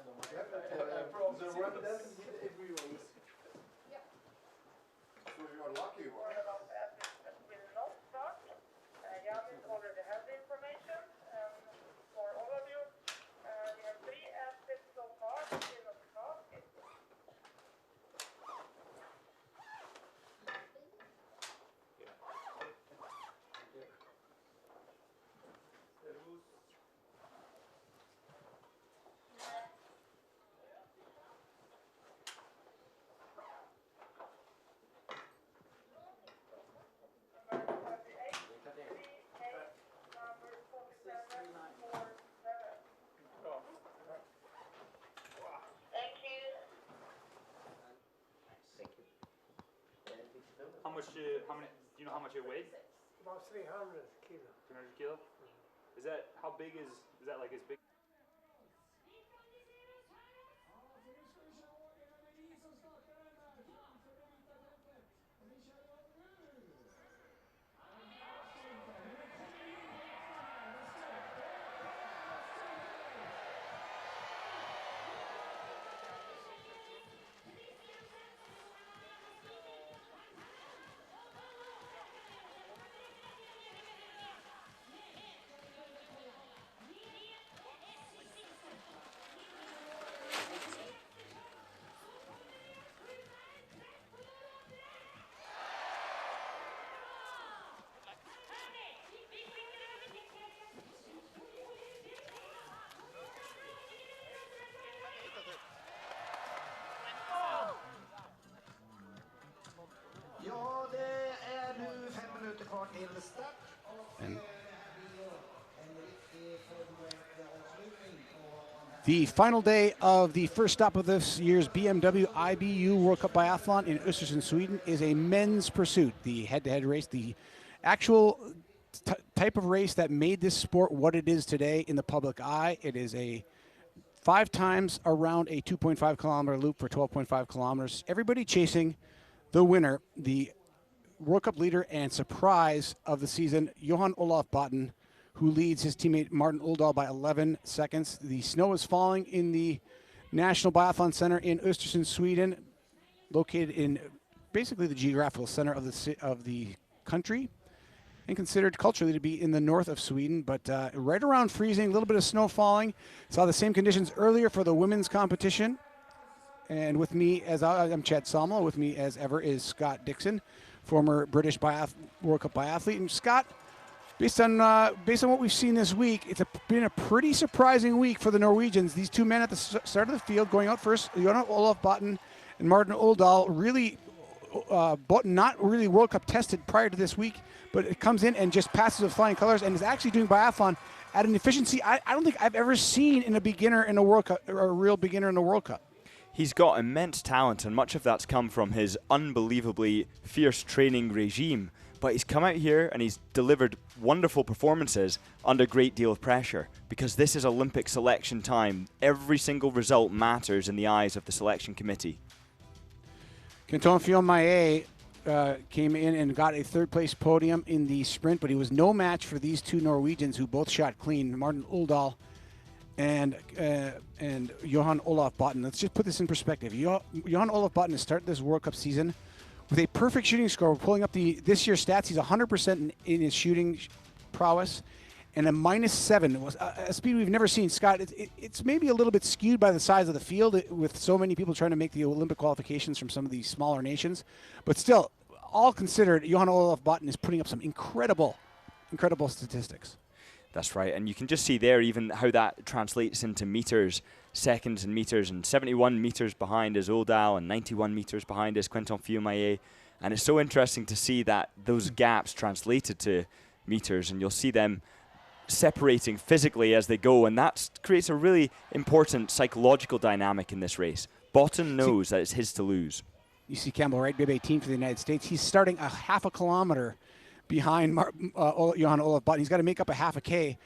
The run doesn't hit every race. Yeah. So you're lucky one. Will not start. Janis already have the information. For all of you, we have 3 athletes so far in the class. How many, do you know how much it weighs? About 300 kilo. 300 kilo? Is that, how big is that like as big? Ja, det är nu 5 minuter kvar till start. The final day of the first stop of this year's BMW IBU World Cup Biathlon in Ostersund, Sweden, is a men's pursuit. The head-to-head race, the actual type of race that made this sport what it is today in the public eye. It is a 5 times around a 2.5 kilometer loop for 12.5 kilometers. Everybody chasing the winner, the World Cup leader and surprise of the season, Johan Olof Botten, who leads his teammate Martin Uldal by 11 seconds. The snow is falling in the National Biathlon Center in Östersund, Sweden, located in basically the geographical center of the country, and considered culturally to be in the north of Sweden, but right around freezing, a little bit of snow falling. Saw the same conditions earlier for the women's competition. And with me, I'm Chad Salmela, with me as ever is Scott Dixon, former British World Cup biathlete. And Scott, based on what we've seen this week, it's been a pretty surprising week for the Norwegians. These two men at the start of the field, going out first, Johan Olof Botten and Martin Uldal, really not really World Cup tested prior to this week, but it comes in and just passes with flying colors and is actually doing biathlon at an efficiency I don't think I've ever seen in a beginner in a World Cup, or a real beginner in a World Cup. He's got immense talent, and much of that's come from his unbelievably fierce training regime. But he's come out here and he's delivered wonderful performances under a great deal of pressure, because this is Olympic selection time. Every single result matters in the eyes of the selection committee. Quentin Fillon-Maillet came in and got a third-place podium in the sprint, but he was no match for these two Norwegians who both shot clean, Martin Uldal and Johan Olof Botten. Let's just put this in perspective. Johan Olof Botten has started this World Cup season with a perfect shooting score. We're pulling up this year's stats. He's 100% in his shooting prowess, and a -7 was a speed we've never seen. Scott, it's maybe a little bit skewed by the size of the field with so many people trying to make the Olympic qualifications from some of these smaller nations. But still, all considered, Johan Olof Botten is putting up some incredible statistics. That's right, and you can just see there even how that translates into meters, seconds and meters, and 71 meters behind is Uldal and 91 meters behind is Quentin Fillon-Maillet. And it's so interesting to see that those gaps translated to meters, and you'll see them separating physically as they go, and that creates a really important psychological dynamic in this race. Botten knows that it's his to lose. You see Campbell Wright, bib 18 for the United States. He's starting a half a kilometer behind Johan Olof Botten. He's got to make up a half a K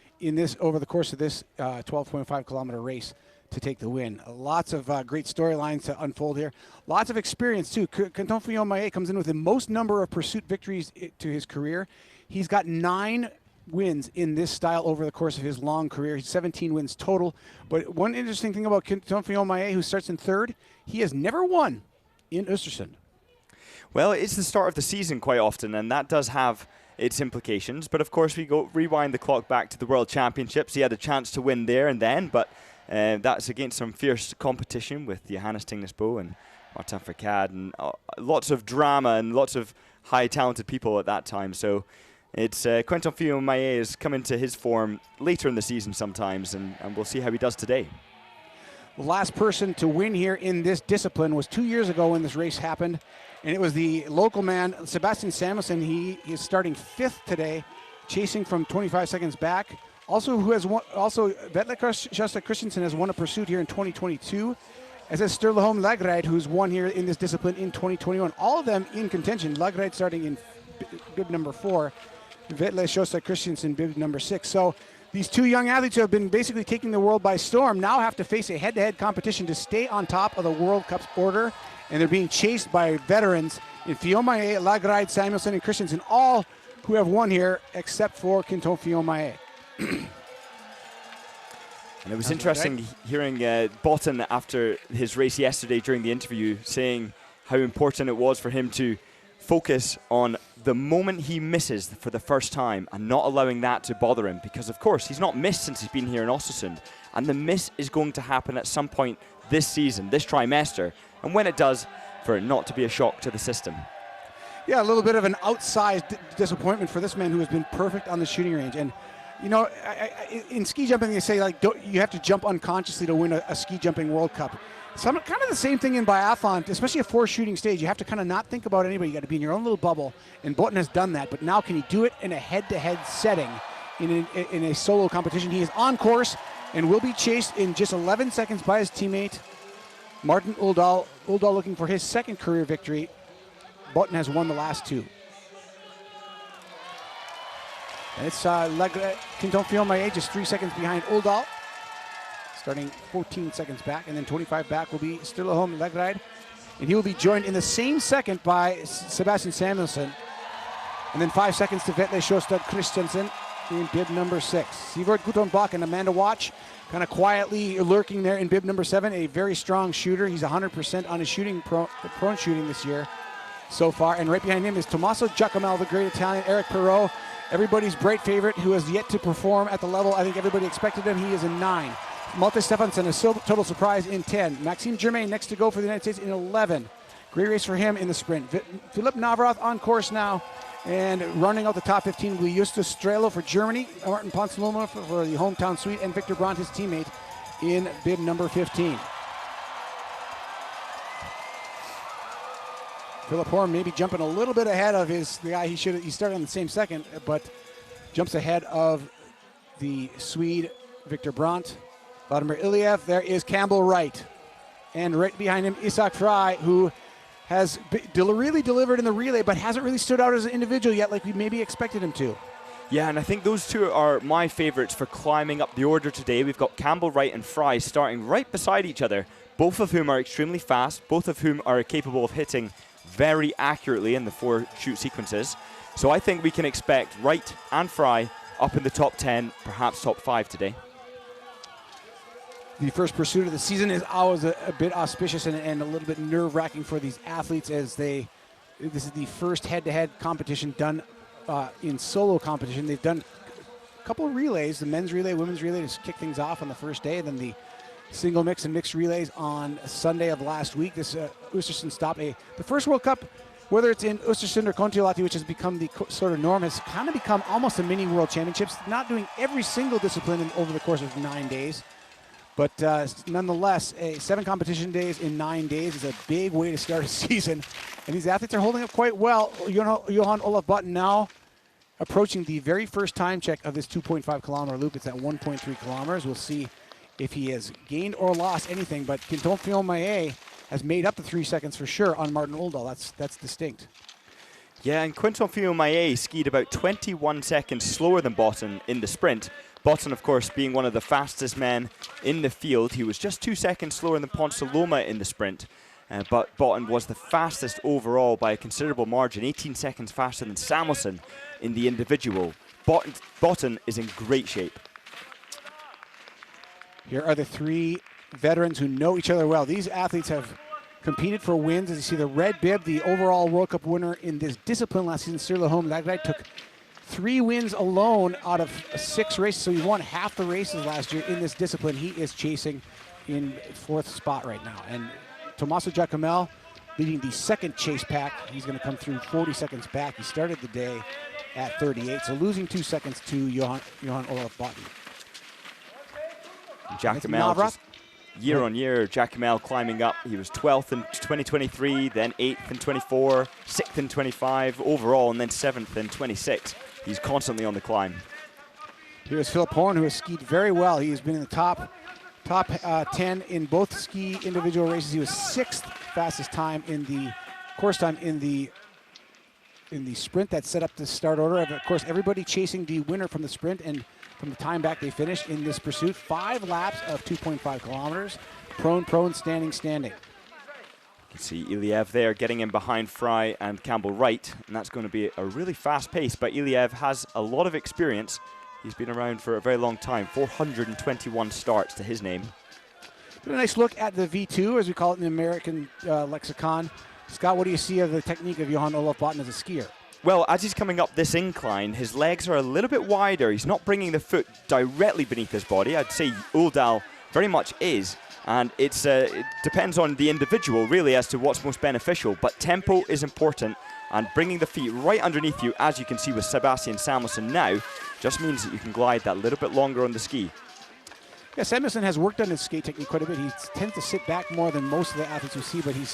over the course of this 12.5 kilometer race to take the win. Lots of great storylines to unfold here. Lots of experience too. Quentin Fillon-Maillet comes in with the most number of pursuit victories to his career. He's got 9 wins in this style over the course of his long career. He's 17 wins total. But one interesting thing about Quinton Fillon-Maillet, who starts in third, he has never won in Ostersund. Well, it's the start of the season quite often, and that does have its implications. But of course, we rewind the clock back to the World Championships. He had a chance to win there and then, but that's against some fierce competition with Johannes Tingnesbo and Martin Fourcade, and lots of drama and lots of high talented people at that time. So it's Quinton Fillon-Maillet is coming to his form later in the season sometimes, and we'll see how he does today. The last person to win here in this discipline was 2 years ago when this race happened, and it was the local man, Sebastian Samuelsson. He is starting 5th today, chasing from 25 seconds back. Also, Vetle Sjöstedt Christensen has won a pursuit here in 2022. As is Sturla Holm Lagerheid, who's won here in this discipline in 2021. All of them in contention. Lagerheid starting in bib number 4. Vetle Sjöstedt Christensen, bib number 6. So these two young athletes who have been basically taking the world by storm now have to face a head-to-head competition to stay on top of the World Cup's order. And they're being chased by veterans in Fillon-Maillet, Lagerheid, Samuelsson, and Christensen, all who have won here except for Quinton Fillon-Maillet. And it was interesting hearing Botten after his race yesterday during the interview saying how important it was for him to focus on the moment he misses for the first time and not allowing that to bother him, because of course he's not missed since he's been here in Ostersund, and the miss is going to happen at some point this season, this trimester, and when it does, for it not to be a shock to the system. Yeah, a little bit of an outsized disappointment for this man who has been perfect on the shooting range. And you know, in ski jumping, they say like you have to jump unconsciously to win a ski jumping World Cup. Kind of the same thing in biathlon, especially a 4 shooting stage. You have to kind of not think about anybody. You got to be in your own little bubble. And Botten has done that. But now, can he do it in a head-to-head setting in a solo competition? He is on course and will be chased in just 11 seconds by his teammate Martin Uldal. Uldal looking for his second career victory. Botten has won the last 2. And it's Quinton Fillon-Maillet just 3 seconds behind Uldal, starting 14 seconds back, and then 25 back will be Sturla Holm Lagerheid, and he will be joined in the same second by Sebastian Samuelsson, and then 5 seconds to Vetle Sjöstedt Christensen in bib number 6. Sivert Guttormbach and Amanda Watch kind of quietly lurking there in bib number 7, a very strong shooter. He's 100% on his shooting, prone shooting this year so far, and right behind him is Tommaso Giacomelli, the great Italian, Eric Perrault, everybody's bright favorite, who has yet to perform at the level I think everybody expected him. He is in 9. Malte Stefansson, a total surprise, in 10. Maxime Germain next to go for the United States in 11. Great race for him in the sprint. Philip Navrath on course now, and running out the top 15 will be Justus Strelo for Germany, Martin Ponsaloma for the hometown Swede, and Victor Brandt, his teammate, in bib number 15. Philip Horn maybe jumping a little bit ahead of the guy he started on the same second, but jumps ahead of the Swede Victor Brandt. Vladimir Iliev, there is Campbell Wright. And right behind him, Isak Frey, who has really delivered in the relay, but hasn't really stood out as an individual yet like we maybe expected him to. Yeah, and I think those two are my favorites for climbing up the order today. We've got Campbell Wright and Frey starting right beside each other, both of whom are extremely fast, both of whom are capable of hitting very accurately in the 4 shoot sequences. So I think we can expect Wright and Frey up in the top 10, perhaps top 5 today. The first pursuit of the season is always a bit auspicious and a little bit nerve-wracking for these athletes, as this is the first head-to-head competition done in solo competition. They've done a couple of relays, the men's relay, women's relay, to kick things off on the first day, and then the single mix and mixed relays on Sunday of last week. This Ostersund stop, the first World Cup, whether it's in Ostersund or Kontiolahti, which has become the sort of norm, has kind of become almost a mini World Championships, not doing every single discipline over the course of 9 days. But nonetheless, 7 competition days in 9 days is a big way to start a season. And these athletes are holding up quite well. Johan Olaf Botten now approaching the very first time check of this 2.5 kilometer loop. It's at 1.3 kilometers. We'll see if he has gained or lost anything. But Quinton Fillon-Maillet has made up the 3 seconds for sure on Martin Uldal. That's distinct. Yeah, and Quinton Fillon-Maillet skied about 21 seconds slower than Botten in the sprint. Botten, of course, being one of the fastest men in the field. He was just 2 seconds slower than Ponsaloma in the sprint. But Botten was the fastest overall by a considerable margin, 18 seconds faster than Samuelsson in the individual. Botten is in great shape. Here are the three veterans who know each other well. These athletes have competed for wins. As you see, the red bib, the overall World Cup winner in this discipline last season, Sir Lahome, that guy took 3 wins alone out of 6 races, so he won half the races last year in this discipline. He is chasing in 4th spot right now. And Tommaso Giacomel leading the second chase pack. He's going to come through 40 seconds back. He started the day at 38, so losing 2 seconds to Johan Olaf Botten. Giacomel, just year on year, Giacomel climbing up. He was 12th in 2023, then 8th in 24, 6th in 25 overall, and then 7th in 26. He's constantly on the climb. Here's Philip Horn, who has skied very well. He's been in the top 10 in both ski individual races. He was 6th fastest time in the course time in the sprint that set up the start order. Of course, everybody chasing the winner from the sprint and from the time back they finished in this pursuit. 5 laps of 2.5 kilometers. Prone, standing. You can see Iliev there getting in behind Fry and Campbell Wright, and that's going to be a really fast pace, but Iliev has a lot of experience. He's been around for a very long time, 421 starts to his name. A nice look at the V2, as we call it in the American lexicon. Scott, what do you see of the technique of Johan Olaf Botten as a skier? Well, as he's coming up this incline, his legs are a little bit wider. He's not bringing the foot directly beneath his body. I'd say Uldal very much is. And it depends on the individual, really, as to what's most beneficial. But tempo is important. And bringing the feet right underneath you, as you can see with Sebastian Samuelsson now, just means that you can glide that little bit longer on the ski. Yeah, Samuelsson has worked on his skate technique quite a bit. He tends to sit back more than most of the athletes we see, but he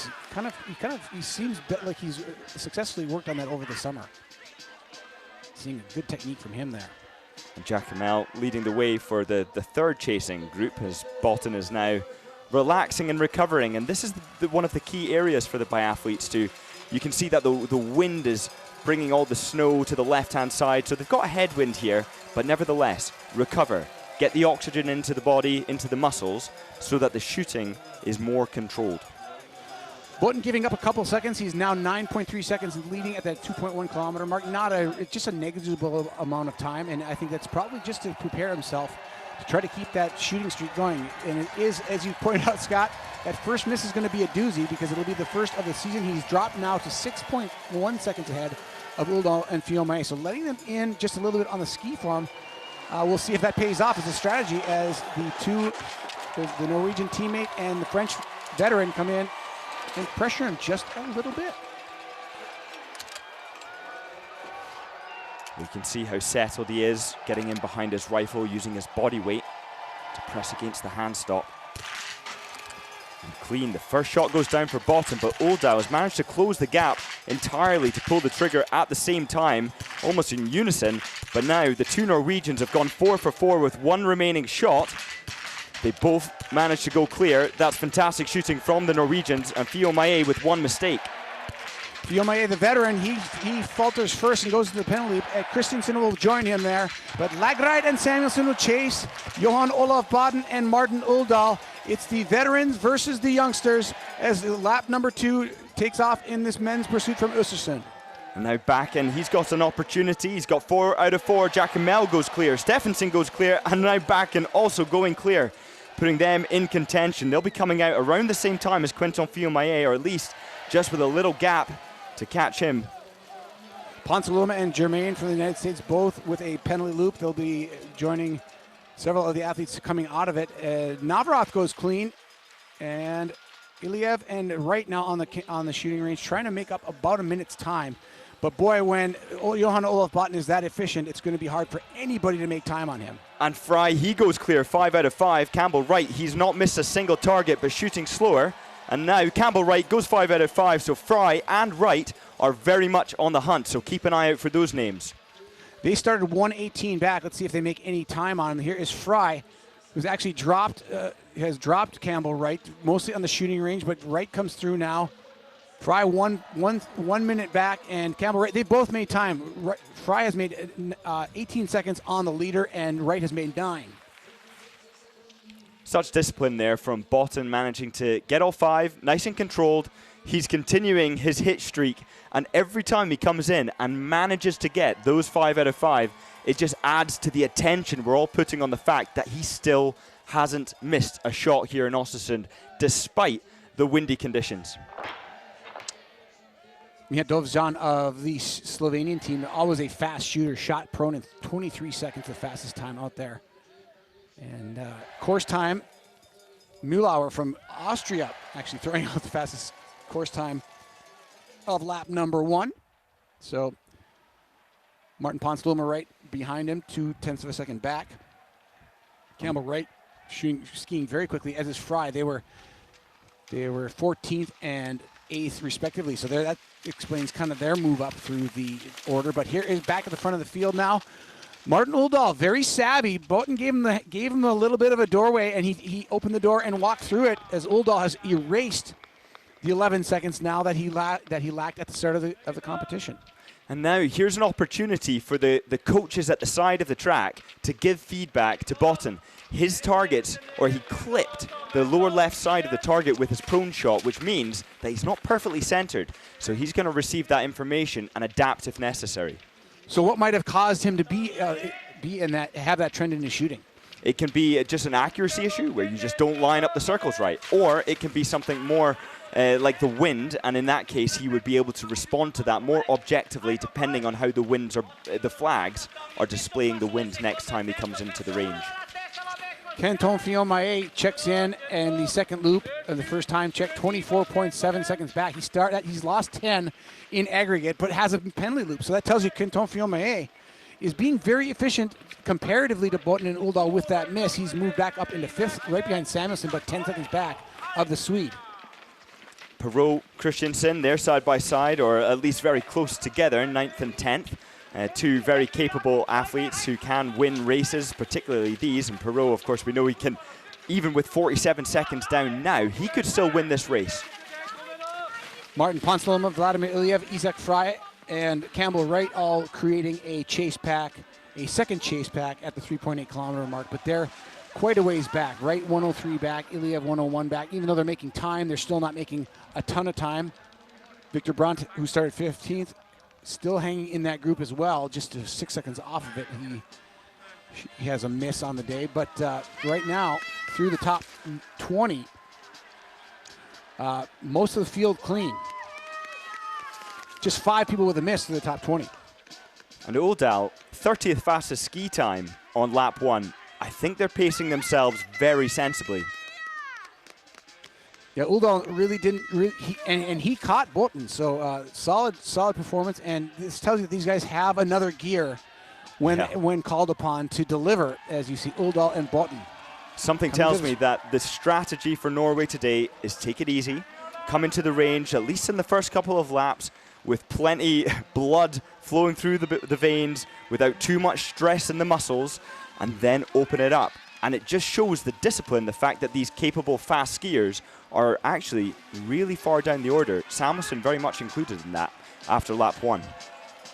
seems like he's successfully worked on that over the summer. Seeing a good technique from him there. And Giacomel leading the way for the third chasing group as Botten is now relaxing and recovering. And this is one of the key areas for the biathletes too. You can see that the wind is bringing all the snow to the left-hand side. So they've got a headwind here, but nevertheless, recover. Get the oxygen into the body, into the muscles, so that the shooting is more controlled. Botten giving up a couple seconds. He's now 9.3 seconds leading at that 2.1 kilometer mark. It's just a negligible amount of time, and I think that's probably just to prepare himself to try to keep that shooting streak going. And it is, as you pointed out, Scott, that first miss is going to be a doozy because it'll be the first of the season. He's dropped now to 6.1 seconds ahead of Uldal and Fiume. So letting them in just a little bit on the ski form. We'll see if that pays off as a strategy as the Norwegian teammate and the French veteran come in and pressure him just a little bit. We can see how settled he is, getting in behind his rifle, using his body weight to press against the hand stop. And clean. The first shot goes down for Botten, but Uldal has managed to close the gap entirely to pull the trigger at the same time, almost in unison. But now the two Norwegians have gone 4 for 4 with 1 remaining shot. They both managed to go clear. That's fantastic shooting from the Norwegians, and Fiume with 1 mistake. Fiume, the veteran, he falters first and goes to the penalty loop. Christensen will join him there, but Lagreit and Samuelsson will chase Johan Olaf Botten and Martin Uldal. It's the veterans versus the youngsters as lap number 2 takes off in this men's pursuit from Ostersund. And now back in, he's got an opportunity. He's got 4 out of 4. Giacomel goes clear, Stephenson goes clear, and now back in also going clear, putting them in contention. They'll be coming out around the same time as Quentin Fiume, or at least just with a little gap to catch him. Ponsaluma and Germain from the United States, both with a penalty loop. They'll be joining several of the athletes coming out of it. Navrath goes clean, and Iliev and Wright now on the shooting range, trying to make up about a minute's time. But boy, when Johan Olaf Botten is that efficient, it's going to be hard for anybody to make time on him. And Fry, he goes clear, 5 out of 5. Campbell Wright, he's not missed a single target, but shooting slower. And now Campbell Wright goes 5 out of 5, so Fry and Wright are very much on the hunt, so keep an eye out for those names. They started 1:18 back. Let's see if they make any time on him. Here is Fry, who's actually has dropped Campbell Wright, mostly on the shooting range, but Wright comes through now. Fry one minute back, and Campbell Wright, they both made time. Fry has made 18 seconds on the leader, and Wright has made 9. Such discipline there from Botten, managing to get all 5, nice and controlled. He's continuing his hit streak, and every time he comes in and manages to get those 5 out of 5, it just adds to the attention we're all putting on the fact that he still hasn't missed a shot here in Ostersund, despite the windy conditions. Dovzan of the Slovenian team, always a fast shooter, shot prone in 23 seconds, the fastest time out there. And course time, Mühlauer from Austria actually throwing out the fastest course time of lap number 1. So Martin Ponsloma right behind him, 0.2 of a second back. Campbell right skiing very quickly, as is Fry. They were 14th and 8th respectively. So that explains kind of their move up through the order. But here is back at the front of the field now, Martin Uldal, very savvy. Boten gave him a little bit of a doorway, and he opened the door and walked through it, as Uldal has erased the 11 seconds now that he lacked at the start of the competition. And now here's an opportunity for the coaches at the side of the track to give feedback to Boten. His targets, or he clipped the lower left side of the target with his prone shot, which means that he's not perfectly centered. So he's going to receive that information and adapt if necessary. So what might have caused him to be in that, have that trend in his shooting? It can be just an accuracy issue where you just don't line up the circles right, or it can be something more like the wind, and in that case he would be able to respond to that more objectively depending on how the winds are, the flags are displaying the wind next time he comes into the range. Canton Fiomae checks in the second loop of the first time check, 24.7 seconds back. He's lost 10 in aggregate, but has a penalty loop. So that tells you Canton Fiomae is being very efficient comparatively to Boten and Uldal with that miss. He's moved back up into 5th, right behind Samuelson, but 10 seconds back of the Swede. Perot, Christensen, they're side by side, or at least very close together, 9th and 10th. Two very capable athletes who can win races, particularly these. And Perot, of course, we know he can, even with 47 seconds down now, he could still win this race. Martin Ponsloma, Vladimir Ilyev, Isaac Fry, and Campbell Wright all creating a chase pack, a second chase pack at the 3.8 kilometer mark, but they're quite a ways back. Wright 103 back, Ilyev 101 back. Even though they're making time, they're still not making a ton of time. Victor Brandt, who started 15th, still hanging in that group as well, just 6 seconds off of it. He has a miss on the day, but right now, through the top 20, most of the field clean. Just 5 people with a miss through the top 20. And Uldal, 30th fastest ski time on lap 1. I think they're pacing themselves very sensibly. Yeah, Uldal really didn't, and he caught Boten, so solid performance. And this tells you that these guys have another gear when called upon to deliver, as you see Uldal and Boten. Something tells me that the strategy for Norway today is take it easy, come into the range, at least in the first couple of laps, with plenty blood flowing through the veins, without too much stress in the muscles, and then open it up. And it just shows the discipline, the fact that these capable fast skiers are actually really far down the order. Samuelson very much included in that after lap 1.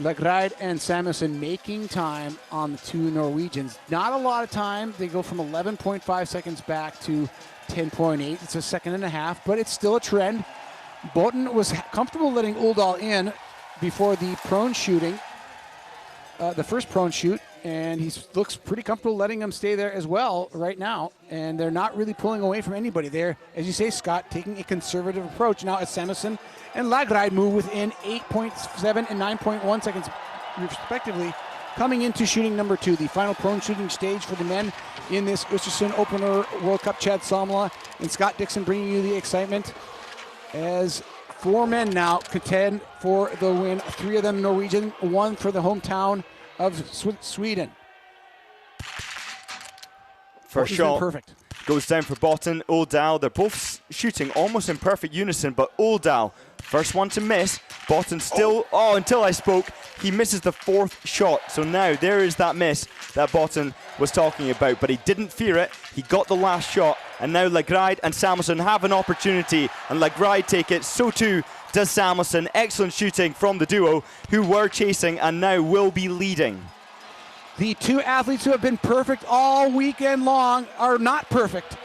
Legride and Samuelson making time on the two Norwegians. Not a lot of time. They go from 11.5 seconds back to 10.8. It's a second and a half, but it's still a trend. Boten was comfortable letting Uldal in before the prone shooting, the first prone shoot, and he looks pretty comfortable letting him stay there as well right now. And they're not really pulling away from anybody. They're, as you say, Scott, taking a conservative approach. Now as Samuelson and Lagride move within 8.7 and 9.1 seconds respectively, coming into shooting number 2, the final prone shooting stage for the men in this Ostersund Opener World Cup. Chad Salmela and Scott Dixon bringing you the excitement as 4 men now contend for the win. 3 of them Norwegian, 1 for the hometown of Sweden. First shot perfect. Goes down for Boten, Uldal. They're both shooting almost in perfect unison, but Uldal, first one to miss. Boten still, until I spoke, he misses the 4th shot. So now there is that miss that Boten was talking about, but he didn't fear it. He got the last shot, and now Lagride and Samuelson have an opportunity, and Lagride take it, so too does Samuelson. Excellent shooting from the duo who were chasing and now will be leading. The 2 athletes who have been perfect all weekend long are not perfect,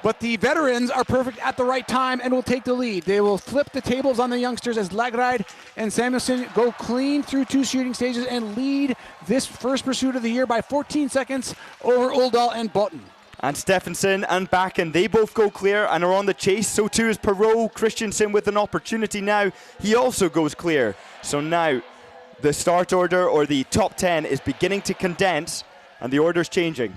But the veterans are perfect at the right time and will take the lead. They will flip the tables on the youngsters as Ellard and Samuelson go clean through 2 shooting stages and lead this first pursuit of the year by 14 seconds over Uldal and Botten. And Stephenson and Bakken, they both go clear and are on the chase. So too is Perot. Christensen with an opportunity now. He also goes clear. So now the start order, or the top 10, is beginning to condense, and the order's changing.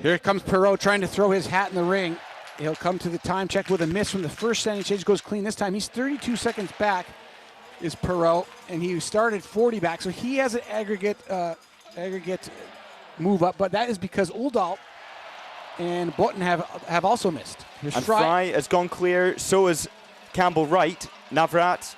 Here comes Perot trying to throw his hat in the ring. He'll come to the time check with a miss from the first standing stage. Goes clean this time. He's 32 seconds back, is Perot, and he started 40 back. So he has an aggregate move up, but that is because Uldal and Botten have also missed. Here's And Fry. Fry has gone clear. So is Campbell Wright, Navrat.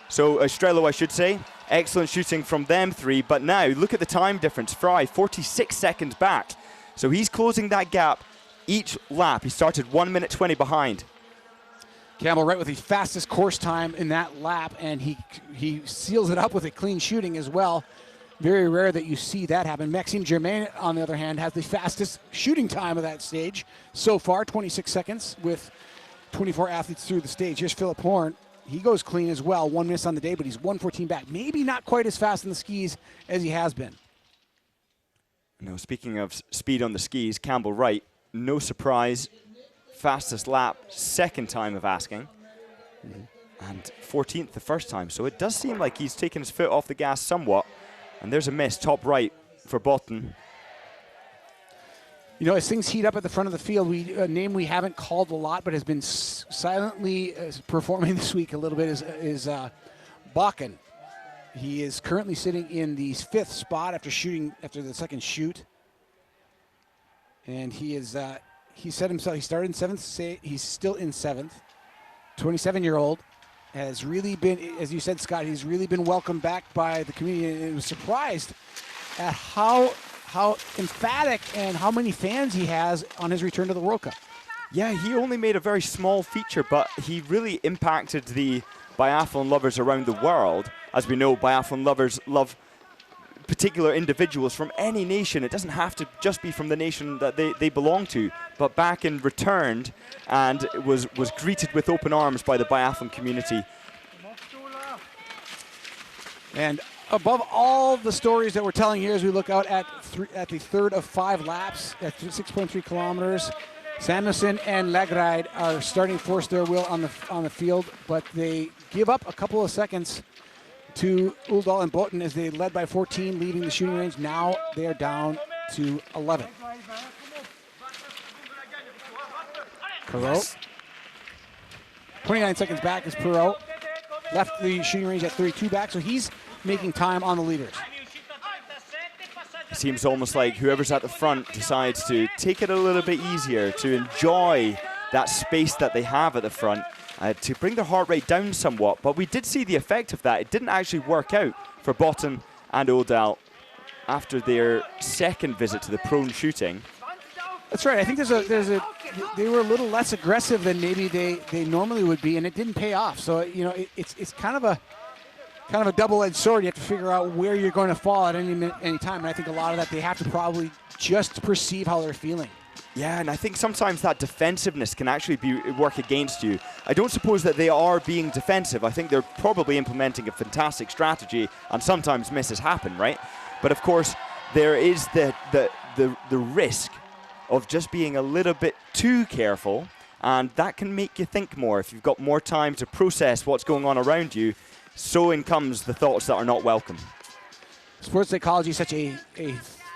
So Strelo, I should say. Excellent shooting from them 3. But now look at the time difference. Fry 46 seconds back. So he's closing that gap each lap. He started 1 minute 20 behind. Campbell Wright with the fastest course time in that lap, and he seals it up with a clean shooting as well. Very rare that you see that happen. Maxime Germain, on the other hand, has the fastest shooting time of that stage so far, 26 seconds with 24 athletes through the stage. Here's Philip Horn. He goes clean as well. 1 miss on the day, but he's 1:14 back. Maybe not quite as fast on the skis as he has been. Now, speaking of speed on the skis, Campbell Wright, no surprise, fastest lap, second time of asking, and 14th the first time. So it does seem like he's taken his foot off the gas somewhat. And there's a miss, top right for Botten. You know, as things heat up at the front of the field, a name we haven't called a lot, but has been silently performing this week a little bit is Bakken. He is currently sitting in the 5th spot after the second shoot. And he set himself, he started in 7th, he's still in 7th. 27-year-old has really been, as you said, Scott, he's really been welcomed back by the community, and was surprised at how emphatic and how many fans he has on his return to the World Cup. Yeah, he only made a very small feature, but he really impacted the biathlon lovers around the world. As we know, biathlon lovers love particular individuals from any nation. It doesn't have to just be from the nation that they belong to. But Bakken returned and was greeted with open arms by the biathlon community. And above all the stories that we're telling here as we look out at the third of 5 laps at 6.3 kilometers, Samuelson and Ellard are starting to force their will on the field, but they give up a couple of seconds to Uldal and Botten as they led by 14, leaving the shooting range. Now they are down to 11. Perot. 29 seconds back is Perot. Left the shooting range at 32 back, so he's making time on the leaders. It seems almost like whoever's at the front decides to take it a little bit easier, to enjoy that space that they have at the front, to bring their heart rate down somewhat. But we did see the effect of that. It didn't actually work out for Botten and Uldal after their second visit to the prone shooting. That's right. I think they were a little less aggressive than maybe they normally would be, and it didn't pay off. So it's kind of a double-edged sword. You have to figure out where you're going to fall at any time. And I think a lot of that they have to probably just perceive how they're feeling. Yeah, and I think sometimes that defensiveness can actually work against you. I don't suppose that they are being defensive. I think they're probably implementing a fantastic strategy, and sometimes misses happen, right? But of course, there is the risk of just being a little bit too careful, and that can make you think more. If you've got more time to process what's going on around you, so in comes the thoughts that are not welcome. Sports psychology is such a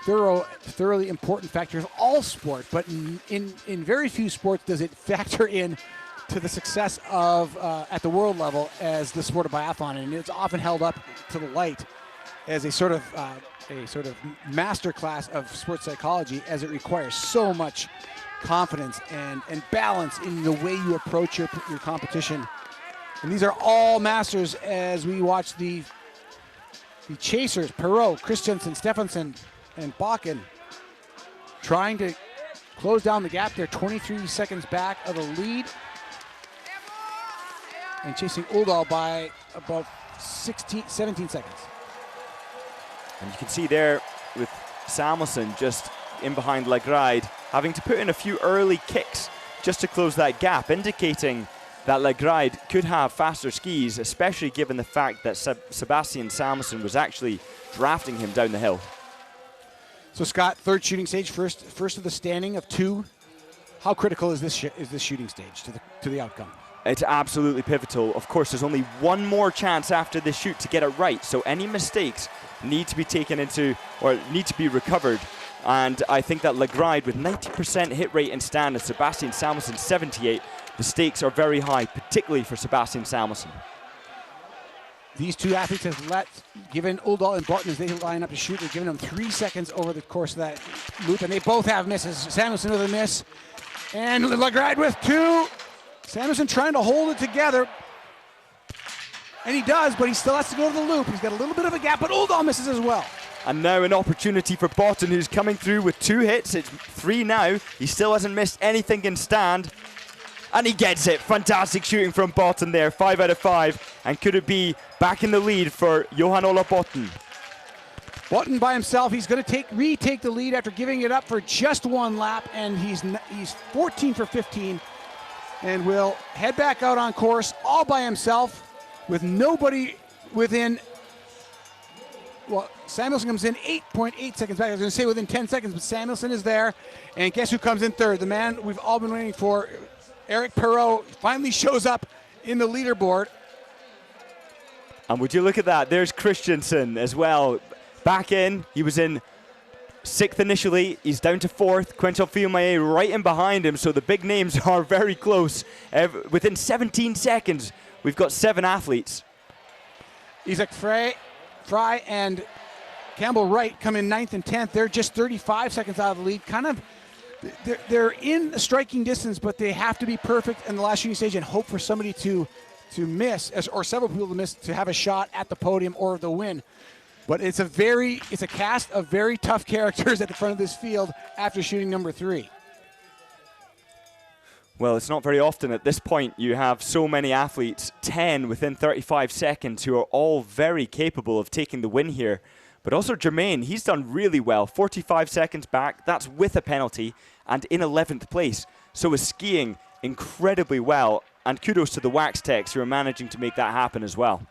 thoroughly important factor of all sport, but in very few sports does it factor in to the success of at the world level as the sport of biathlon, and it's often held up to the light as a sort of master class of sports psychology, as it requires so much confidence and balance in the way you approach your competition. And these are all masters as we watch the chasers, Perot, Christensen, Stephenson, and Bakken trying to close down the gap. They're 23 seconds back of the lead and chasing Uldal by about 17 seconds. And you can see there with Samuelson just in behind Ellard, having to put in a few early kicks just to close that gap, indicating that Legride could have faster skis, especially given the fact that Sebastian Samuelsson was actually drafting him down the hill. So Scott, third shooting stage, first of the standing of 2. How critical is this shooting stage to the outcome? It's absolutely pivotal. Of course, there's only one more chance after this shoot to get it right, so any mistakes need to be taken into, or need to be recovered. And I think that Legride, with 90% hit rate in stand and Sebastian Samuelsson 78, the stakes are very high, particularly for Sebastian Samuelsson. These two athletes have given Uldal and Botten, as they line up to shoot, they're giving them 3 seconds over the course of that loop, and they both have misses. Samuelsson with a miss, and Legride with 2. Samuelsson trying to hold it together, and he does, but he still has to go to the loop. He's got a little bit of a gap, but Uldal misses as well. And now an opportunity for Botten, who's coming through with 2 hits. It's 3 now. He still hasn't missed anything in stand. And he gets it. Fantastic shooting from Botten there, 5 out of 5. And could it be back in the lead for Johan Olav Botten? Botten by himself, he's going to retake the lead after giving it up for just 1 lap, and he's 14 for 15, and will head back out on course all by himself with nobody within. Well, Samuelsson comes in 8.8 seconds back. I was going to say within 10 seconds, but Samuelsson is there. And guess who comes in third? The man we've all been waiting for, Eric Perrault, finally shows up in the leaderboard. And would you look at that? There's Christensen as well. Back in. He was in 6th initially. He's down to 4th. Quentin Fiumaye right in behind him. So the big names are very close. Within 17 seconds, we've got 7 athletes. Isaac Fry and Campbell Wright come in 9th and 10th. They're just 35 seconds out of the lead. They're in striking distance, but they have to be perfect in the last shooting stage and hope for somebody to miss, or several people to miss, to have a shot at the podium or the win. But it's a cast of very tough characters at the front of this field after shooting number 3. Well, it's not very often at this point you have so many athletes, 10 within 35 seconds, who are all very capable of taking the win here. But also Jermaine, he's done really well. 45 seconds back, that's with a penalty, and in 11th place. So is skiing incredibly well, and kudos to the Wax Techs who are managing to make that happen as well.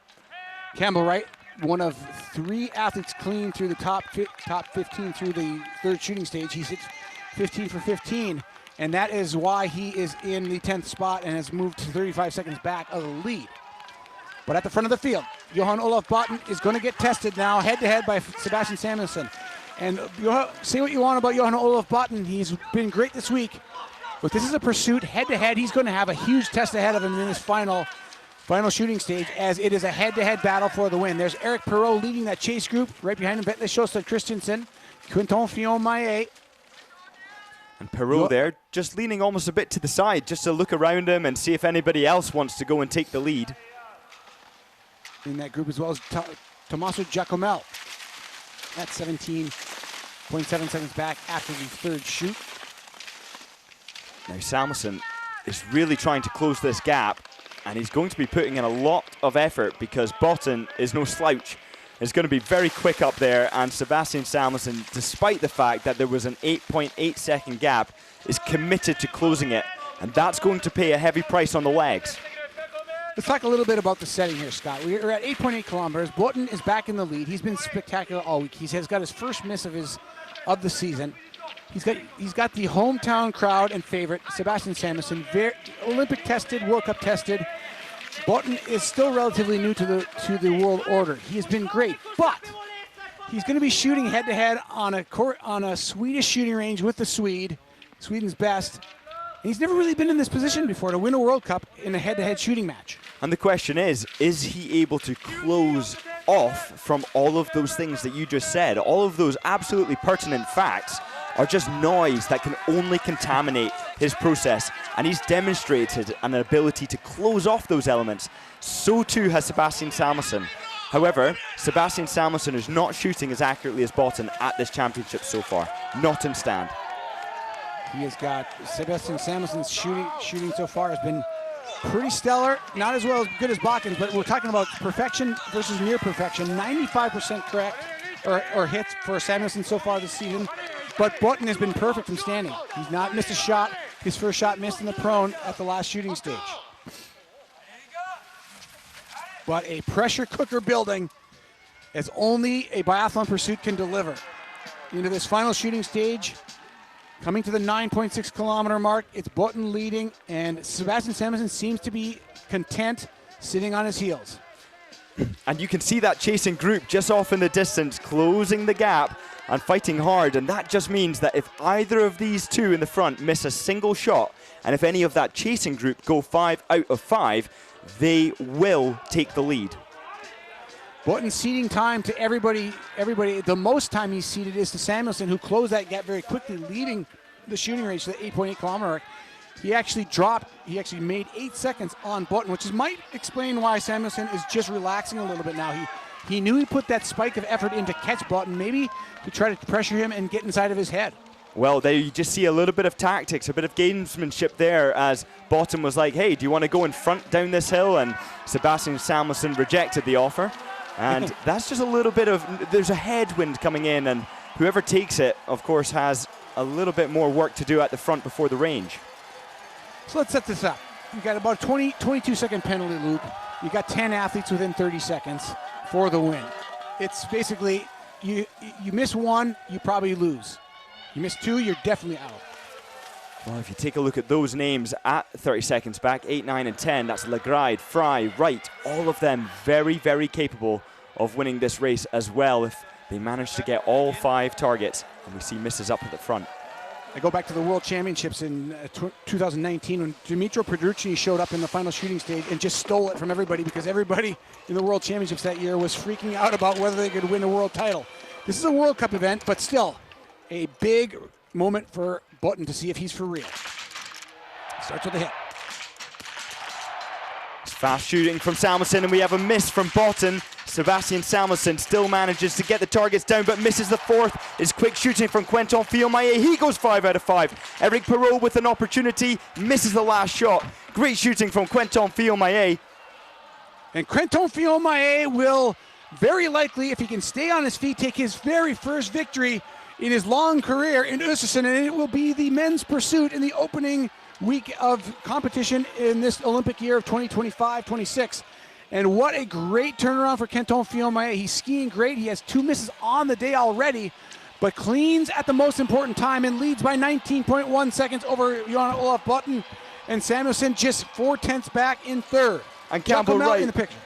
Campbell Wright, one of 3 athletes clean through the top 15 through the third shooting stage. He's 15 for 15. And that is why he is in the 10th spot and has moved to 35 seconds back of the lead. But at the front of the field, Johan Olav Botten is going to get tested now head-to-head by Sebastian Samuelsson. And say what you want about Johan Olav Botten, he's been great this week. But this is a pursuit head-to-head. He's going to have a huge test ahead of him in his final shooting stage, as it is a head-to-head battle for the win. There's Eric Perrault leading that chase group. Right behind him, Vetle Sjostad Christensen, Quentin Fiumaye. And Perrault there, just leaning almost a bit to the side, just to look around him and see if anybody else wants to go and take the lead. In that group as well as Tommaso Giacomel. That's 17.7 seconds back after the third shoot. Now Samuelsson is really trying to close this gap, and he's going to be putting in a lot of effort because Botten is no slouch. Is going to be very quick up there, and Sebastian Samuelsson, despite the fact that there was an 8.8 second gap, is committed to closing it, and that's going to pay a heavy price on the legs. Let's talk a little bit about the setting here, Scott. We're at 8.8 kilometers. Botten is back in the lead. He's been spectacular all week. He has got his first miss of the season. He's got the hometown crowd and favorite, Sebastian Samuelsson, very Olympic tested, World Cup tested. Botten is still relatively new to the world order. He has been great, but he's going to be shooting head-to-head on a Swedish shooting range with the Sweden's best. And he's never really been in this position before to win a World Cup in a head-to-head shooting match. And the question is he able to close off from all of those things that you just said? All of those absolutely pertinent facts are just noise that can only contaminate his process, and he's demonstrated an ability to close off those elements. So too has Sebastian Samuelsson. However, Sebastian Samuelsson is not shooting as accurately as Botten at this championship so far, not in stand. He has got Sebastian Samuelsson's shooting so far has been pretty stellar, not as good as Botten's, but we're talking about perfection versus near perfection. 95% correct or hits for Samuelsson so far this season. but Button has been perfect from standing. He's not missed a shot. His first shot missed in the prone at the last shooting stage. But a pressure cooker building as only a biathlon pursuit can deliver. Into this final shooting stage, coming to the 9.6 kilometer mark, it's Button leading, and Sebastian Samuelsson seems to be content sitting on his heels. And you can see that chasing group just off in the distance, closing the gap and fighting hard. And that just means that if either of these two in the front miss a single shot, and if any of that chasing group go 5 out of 5, they will take the lead. Button ceding time to everybody. The most time he's ceded is to Samuelsson, who closed that gap very quickly, leading the shooting range to the 8.8 kilometer mark. He actually made 8 seconds on Button, which might explain why Samuelsson is just relaxing a little bit now. He knew he put that spike of effort in to catch Button, maybe to try to pressure him and get inside of his head. Well, there you just see a little bit of tactics, a bit of gamesmanship there, as Bottom was like, hey, do you want to go in front down this hill? And Sebastian Samuelsson rejected the offer. And that's just a little bit of, there's a headwind coming in, and whoever takes it, of course, has a little bit more work to do at the front before the range. So let's set this up. You got about a 22-second penalty loop. You got 10 athletes within 30 seconds for the win. It's basically, you miss one, you probably lose. You miss two, you're definitely out. Well, if you take a look at those names at 30 seconds back, 8, 9, and 10, that's Lagride, Fry, Wright, all of them very, very capable of winning this race as well if they manage to get all 5 targets, and we see misses up at the front. I go back to the World Championships in 2019 when Dmitro Pedrucci showed up in the final shooting stage and just stole it from everybody, because everybody in the World Championships that year was freaking out about whether they could win a world title. This is a World Cup event, but still a big moment for Button to see if he's for real. Starts with a hit. It's fast shooting from Samuelsson, and we have a miss from Botton. Sebastian Samuelsson still manages to get the targets down, but misses the fourth. Is quick shooting from Quentin Fillon-Maillet. He goes 5 out of 5. Eric Perrault with an opportunity, misses the last shot. Great shooting from Quentin Fillon-Maillet. And Quentin Fillon-Maillet will very likely, if he can stay on his feet, take his very first victory in his long career in Ostersund, and it will be the men's pursuit in the opening week of competition in this Olympic year of 2025-26. And what a great turnaround for Quentin Fillon-Maillet. He's skiing great. He has 2 misses on the day already, but cleans at the most important time and leads by 19.1 seconds over Johan Olaf Button, and Samuelsson just 4/10 back in third. And Campbell Wright in the picture.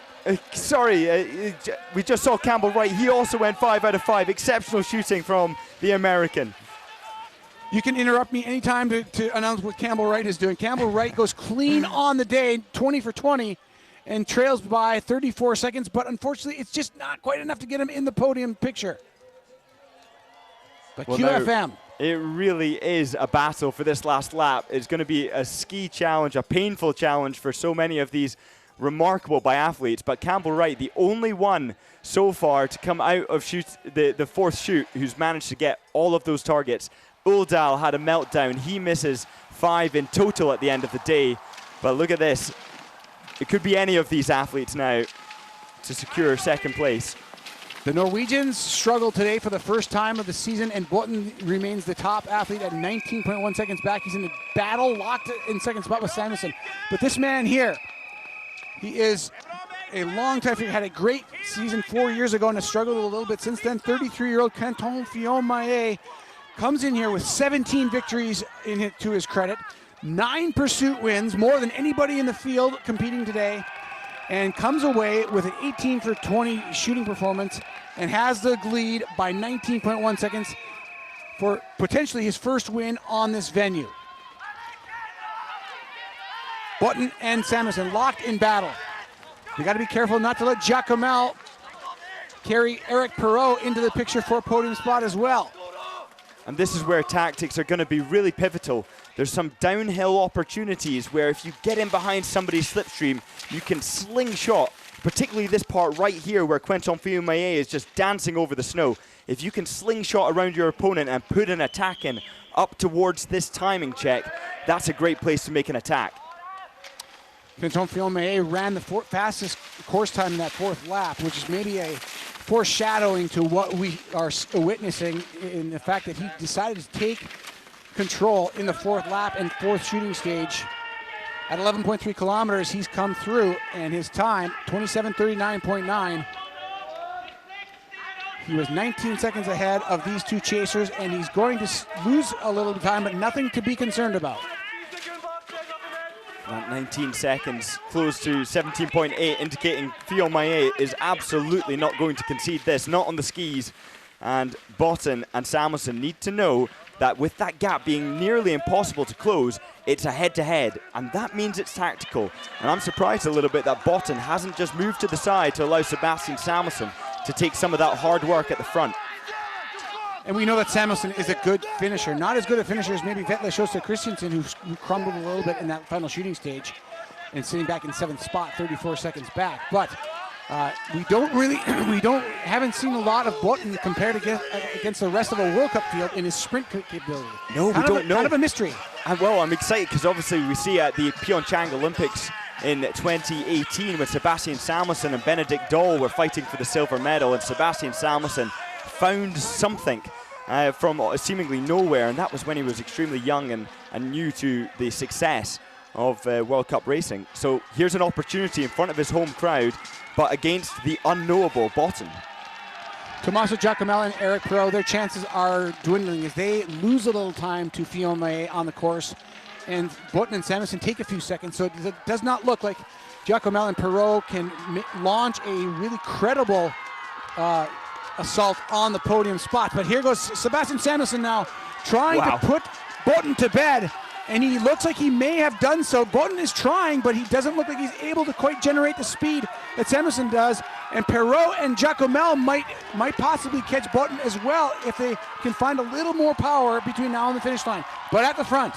We just saw Campbell Wright. He also went 5 out of 5. Exceptional shooting from the American. You can interrupt me anytime to announce what Campbell Wright is doing. Campbell Wright goes clean on the day, 20 for 20, and trails by 34 seconds, but unfortunately it's just not quite enough to get him in the podium picture. But well, QFM. It really is a battle for this last lap. It's going to be a ski challenge, a painful challenge for so many of these remarkable biathletes, but Campbell Wright, the only one so far to come out of the fourth shoot who's managed to get all of those targets. Uldal had a meltdown. He misses 5 in total at the end of the day. But look at this. It could be any of these athletes now to secure second place. The Norwegians struggled today for the first time of the season, and Button remains the top athlete at 19.1 seconds back. He's in a battle, locked in second spot with Samuelsson. But this man here, he is a long time figure, had a great season 4 years ago and has struggled a little bit since then. 33-year-old Quentin Fillon-Maillet comes in here with 17 victories to his credit, 9 pursuit wins, more than anybody in the field competing today, and comes away with an 18 for 20 shooting performance and has the lead by 19.1 seconds for potentially his first win on this venue. Button and Samuelsson locked in battle. You got to be careful not to let Jacomel carry Eric Perrault into the picture for a podium spot as well. And this is where tactics are going to be really pivotal. There's some downhill opportunities where if you get in behind somebody's slipstream, you can slingshot, particularly this part right here where Quentin Fillon-Maillet is just dancing over the snow. If you can slingshot around your opponent and put an attack in up towards this timing check, that's a great place to make an attack. Quentin Fillon-Maillet ran the fastest course time in that fourth lap, which is maybe a foreshadowing to what we are witnessing in the fact that he decided to take control in the fourth lap and fourth shooting stage. At 11.3 kilometers, he's come through, and his time, 27:39.9. He was 19 seconds ahead of these two chasers, and he's going to lose a little bit of time, but nothing to be concerned about. That 19 seconds, close to 17.8, indicating Fiumaye is absolutely not going to concede this, not on the skis. And Botten and Samuelson need to know that with that gap being nearly impossible to close, it's a head-to-head, and that means it's tactical. And I'm surprised a little bit that Botten hasn't just moved to the side to allow Sebastian Samuelson to take some of that hard work at the front. And we know that Samuelson is a good finisher. Not as good a finisher as maybe Vetle Schuster Christensen, who crumbled a little bit in that final shooting stage and sitting back in 7th spot, 34 seconds back. But we haven't seen a lot of Botten compared against the rest of a World Cup field in his sprint capability. No, we don't know. Kind of a mystery. And well, I'm excited because obviously we see at the Pyeongchang Olympics in 2018 when Sebastian Samuelson and Benedict Dahl were fighting for the silver medal, and Sebastian Samuelson found something from seemingly nowhere, and that was when he was extremely young and new to the success of World Cup racing. So here's an opportunity in front of his home crowd, but against the unknowable Botten. Tommaso Giacomelli and Eric Perot, their chances are dwindling as they lose a little time to Fiumaye on the course, and Botten and Samuelson take a few seconds, so it does not look like Giacomelli and Perot can launch a really credible assault on the podium spot. But here goes Sebastian Samuelson now trying to put Botten to bed, and he looks like he may have done so. Botten is trying, but he doesn't look like he's able to quite generate the speed that Samuelson does, and Perot and Giacomelli might possibly catch Botten as well if they can find a little more power between now and the finish line. But at the front,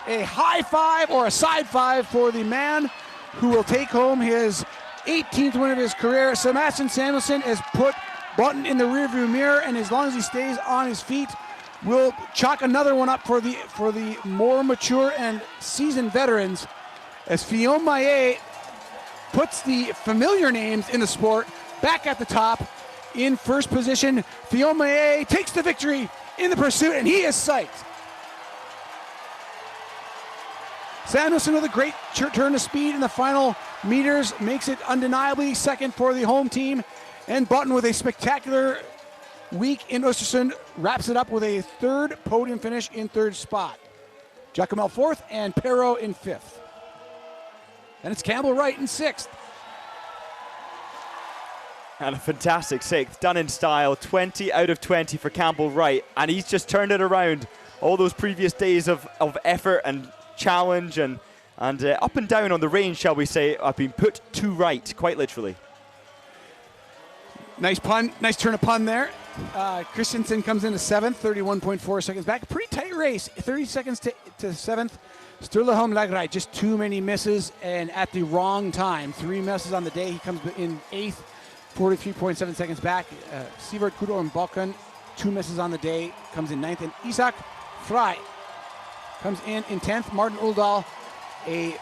a high five or a side five for the man who will take home his 18th win of his career. Sebastian Samuelson has put Botten in the rearview mirror, and as long as he stays on his feet, we'll chalk another one up for the more mature and seasoned veterans, as Fiumaye puts the familiar names in the sport back at the top in first position. Fiumaye takes the victory in the pursuit, and he is psyched. Samuelson with a great turn of speed in the final meters makes it undeniably second for the home team, and Botten with a spectacular week in Ostersund wraps it up with a third podium finish in third spot. Giacomelli fourth and Perot in fifth. And it's Campbell Wright in sixth. And a fantastic sixth, done in style, 20 out of 20 for Campbell Wright, and he's just turned it around. All those previous days of effort and challenge and up and down on the range, shall we say, have been put to right, quite literally. Nice pun, nice turn of pun there. Christensen comes into seventh, 31.4 seconds back. Pretty tight race, 30 seconds to seventh. Sturlaholm Lagreit, just too many misses and at the wrong time. 3 misses on the day. He comes in eighth, 43.7 seconds back. Sivert Kudo and Balkan, 2 misses on the day, comes in ninth. And Isak Frey comes in 10th. Martin Uldal, a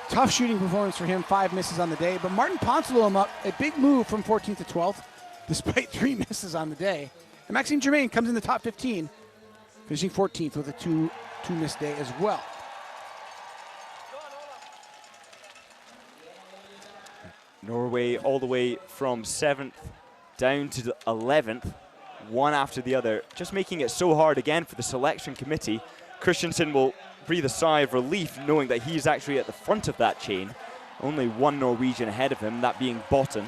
tough shooting performance for him, 5 misses on the day. But Martin Poncelow up, a big move from 14th to 12th, despite 3 misses on the day. And Maxime Germain comes in the top 15, finishing 14th with a two miss day as well. Norway all the way from 7th down to the 11th, one after the other, just making it so hard again for the selection committee. Christensen will breathe a sigh of relief knowing that he's actually at the front of that chain. Only one Norwegian ahead of him, that being Botten.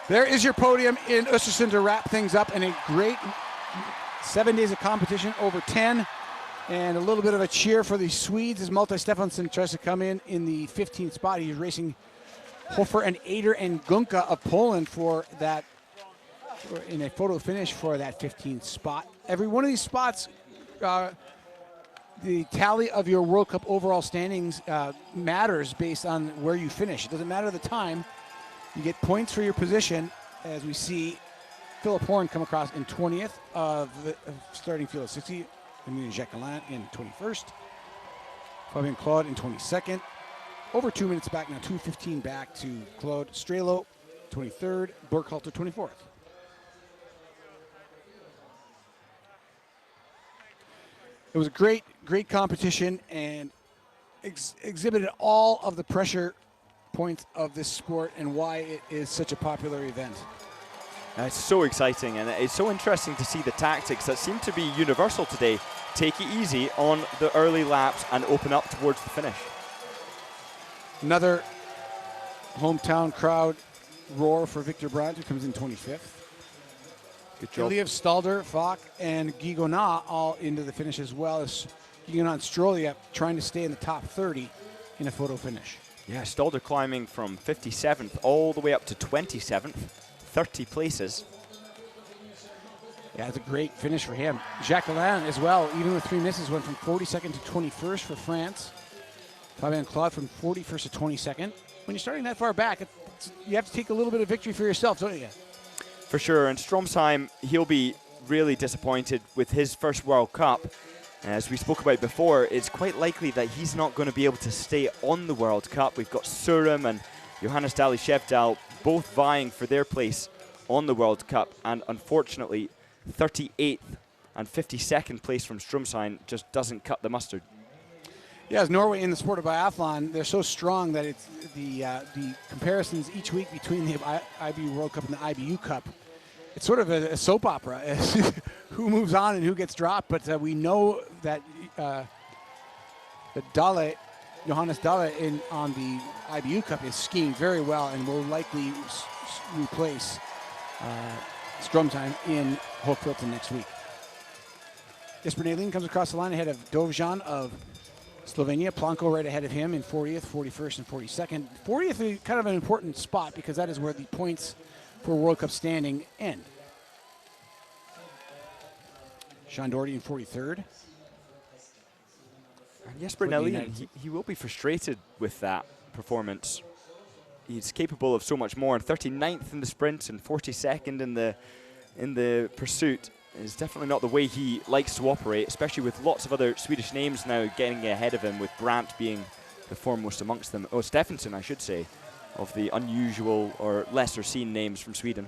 There is your podium in Östersund to wrap things up, and a great 7 days of competition over 10. And a little bit of a cheer for the Swedes as Malte Stefansson tries to come in the 15th spot. He's racing Hofer and Ader and Gunka of Poland in a photo finish for that 15th spot. Every one of these spots, the tally of your World Cup overall standings matters based on where you finish. It doesn't matter the time. You get points for your position, as we see Philip Horn come across in 20th of the starting field of 60. Emilien Jacquelin in 21st. Fabien Claude in 22nd. Over 2 minutes back now, 2:15 back to Claude. Strelo 23rd, Burkhalter 24th. It was a great competition and exhibited all of the pressure points of this sport and why it is such a popular event. It's so exciting, and it's so interesting to see the tactics that seem to be universal today. Take it easy on the early laps and open up towards the finish. Another hometown crowd roar for Victor Brandt, who comes in 25th. Good job. Iliev, Stalder, Falk, and Gigonat all into the finish, as well as Gigonat and Strolia trying to stay in the top 30 in a photo finish. Yeah, Stalder climbing from 57th all the way up to 27th, 30 places. Yeah, it's a great finish for him. Jacques Alain as well, even with 3 misses, went from 42nd to 21st for France. Fabien Claude from 41st to 22nd. When you're starting that far back, you have to take a little bit of victory for yourself, don't you? For sure, and Stromsheim, he'll be really disappointed with his first World Cup. As we spoke about before, it's quite likely that he's not going to be able to stay on the World Cup. We've got Surum and Johannes Daly Shevdal both vying for their place on the World Cup, and unfortunately 38th and 52nd place from Stromsheim just doesn't cut the mustard. Yeah, as Norway in the sport of biathlon, they're so strong that it's the comparisons each week between the IBU World Cup and the IBU Cup. It's sort of a soap opera as who moves on and who gets dropped. But we know that Johannes Dahle on the IBU Cup is skiing very well and will likely replace Stromsheim in Hochfilzen next week. Jesper Nalin comes across the line ahead of Dovjan of Slovenia. Planko right ahead of him in 40th, 41st, and 42nd. 40th is kind of an important spot because that is where the points for World Cup standing end. Sean Doherty in 43rd. And Jesper Nalin, he will be frustrated with that performance. He's capable of so much more. And 39th in the sprint and 42nd in the pursuit is definitely not the way he likes to operate, especially with lots of other Swedish names now getting ahead of him, with Brandt being the foremost amongst them. Oh, Stephenson, I should say, of the unusual or lesser seen names from Sweden.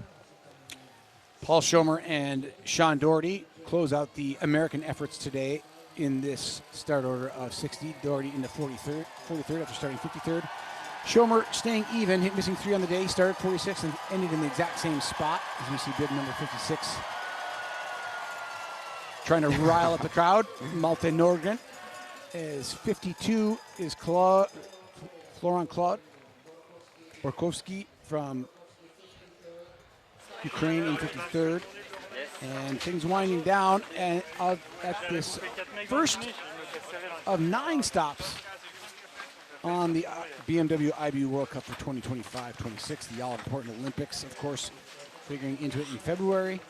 Paul Schomer and Sean Doherty close out the American efforts today in this start order of 60. Doherty into 43rd after starting 53rd. Schomer staying even, missing 3 on the day. He started 46th and ended in the exact same spot as we see bib number 56. Trying to rile up the crowd. Malte Nordgren is 52, is Florent Claude Borkowski from Ukraine in 53rd. And things winding down and at this first of 9 stops on the BMW IBU World Cup for 2025-26, the all-important Olympics, of course, figuring into it in February.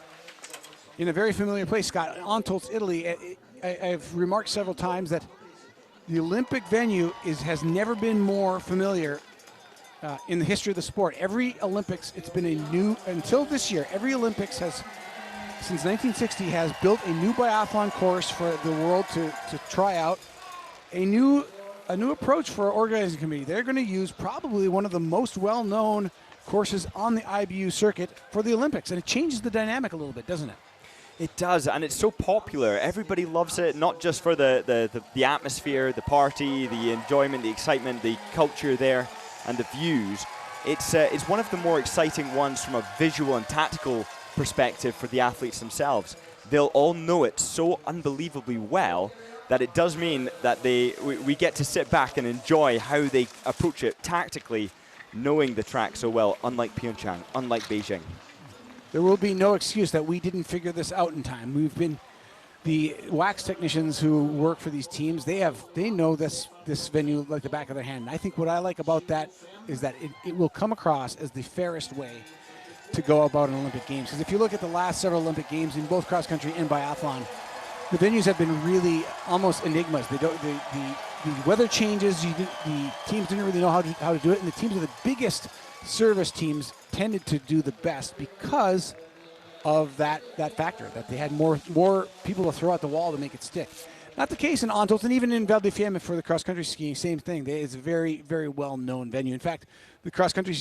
In a very familiar place, Scott, Antolz, Italy. I've remarked several times that the Olympic venue has never been more familiar in the history of the sport. Every Olympics, it's been a new, until this year, every Olympics has, since 1960, has built a new biathlon course for the world to try out. A new approach for our organizing committee. They're going to use probably one of the most well-known courses on the IBU circuit for the Olympics, and it changes the dynamic a little bit, doesn't it? It does, and it's so popular. Everybody loves it, not just for the atmosphere, the party, the enjoyment, the excitement, the culture there, and the views. It's one of the more exciting ones from a visual and tactical perspective for the athletes themselves. They'll all know it so unbelievably well that it does mean that we get to sit back and enjoy how they approach it tactically, knowing the track so well, unlike Pyeongchang, unlike Beijing. There will be no excuse that we didn't figure this out in time. We've been the wax technicians who work for these teams. They know this venue like the back of their hand. And I think what I like about that is that it will come across as the fairest way to go about an Olympic Games. Because if you look at the last several Olympic Games in both cross country and biathlon, the venues have been really almost enigmas. The weather changes. The teams didn't really know how to do it, and the teams are the biggest service teams tended to do the best because of that factor, that they had more people to throw at the wall to make it stick. Not the case in Antolz, and even in Val di Fiemme for the cross-country skiing, same thing. It's a very, very well-known venue. In fact, the cross-country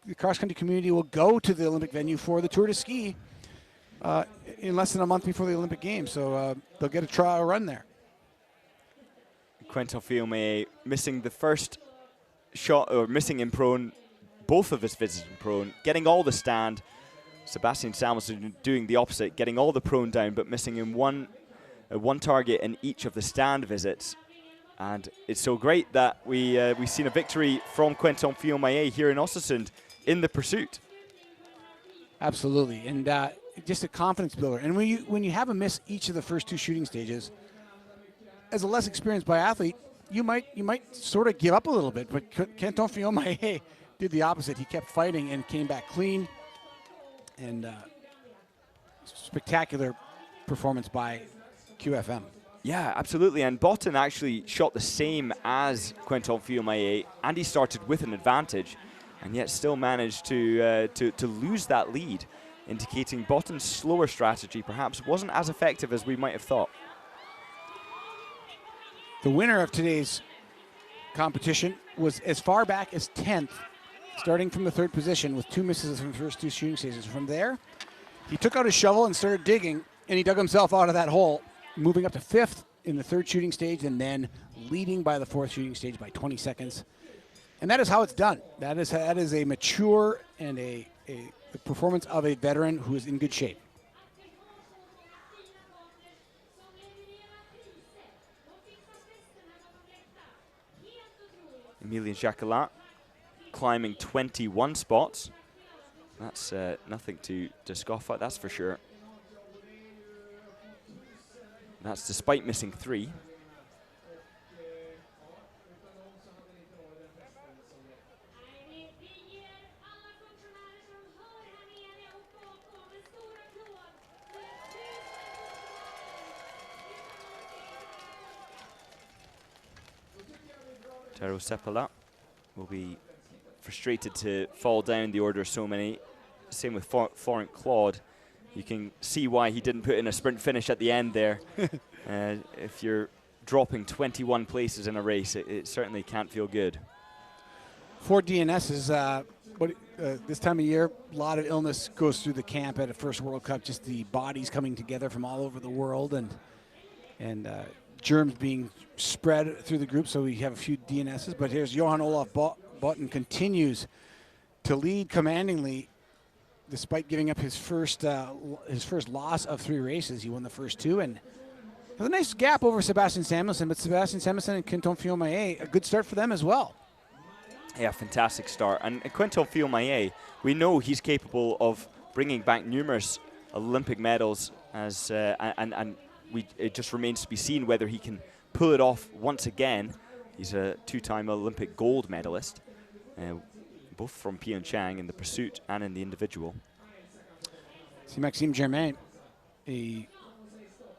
the cross-country community will go to the Olympic venue for the Tour de Ski in less than a month before the Olympic Games. So they'll get a trial run there. Quentin Fiume missing the first shot, or missing in prone, both of his visits in prone, getting all the stand. Sebastian Samuelsson doing the opposite, getting all the prone down, but missing in one target in each of the stand visits. And it's so great that we've seen a victory from Quentin Fiume here in Ostersund in the pursuit. Absolutely, and just a confidence builder. And when you have a miss each of the first 2 shooting stages, as a less experienced biathlete, you might sort of give up a little bit. But Quentin Fiume did the opposite. He kept fighting and came back clean. And spectacular performance by QFM. Yeah, absolutely. And Botten actually shot the same as Quentin Fiume, and he started with an advantage, and yet still managed to lose that lead, indicating Botten's slower strategy perhaps wasn't as effective as we might have thought. The winner of today's competition was as far back as 10th, starting from the 3rd position with 2 misses from the first 2 shooting stages. From there, he took out his shovel and started digging, and he dug himself out of that hole, moving up to 5th in the 3rd shooting stage, and then leading by the 4th shooting stage by 20 seconds. And that is how it's done. That is a mature and a performance of a veteran who is in good shape. Emilien Jacquelin climbing 21 spots. That's nothing to scoff at, that's for sure. That's despite missing 3. Tero Seppala will be frustrated to fall down the order so many. Same with Florent Claude. You can see why he didn't put in a sprint finish at the end there. If you're dropping 21 places in a race, it certainly can't feel good. For DNSs, this time of year, a lot of illness goes through the camp at a first World Cup, just the bodies coming together from all over the world and germs being spread through the group, so we have a few DNSs. But here's Johan Olaf Botten continues to lead commandingly, despite giving up his first loss of 3 races. He won the first 2 and has a nice gap over Sebastian Samuelsson, but Sebastian Samuelsson and Quentin Fiume, a good start for them as well. Yeah, fantastic start. And Quentin Fiume, we know he's capable of bringing back numerous Olympic medals, as it just remains to be seen whether he can pull it off once again. He's a 2-time Olympic gold medalist, both from Pyeongchang in the pursuit and in the individual. See Maxime Germain, in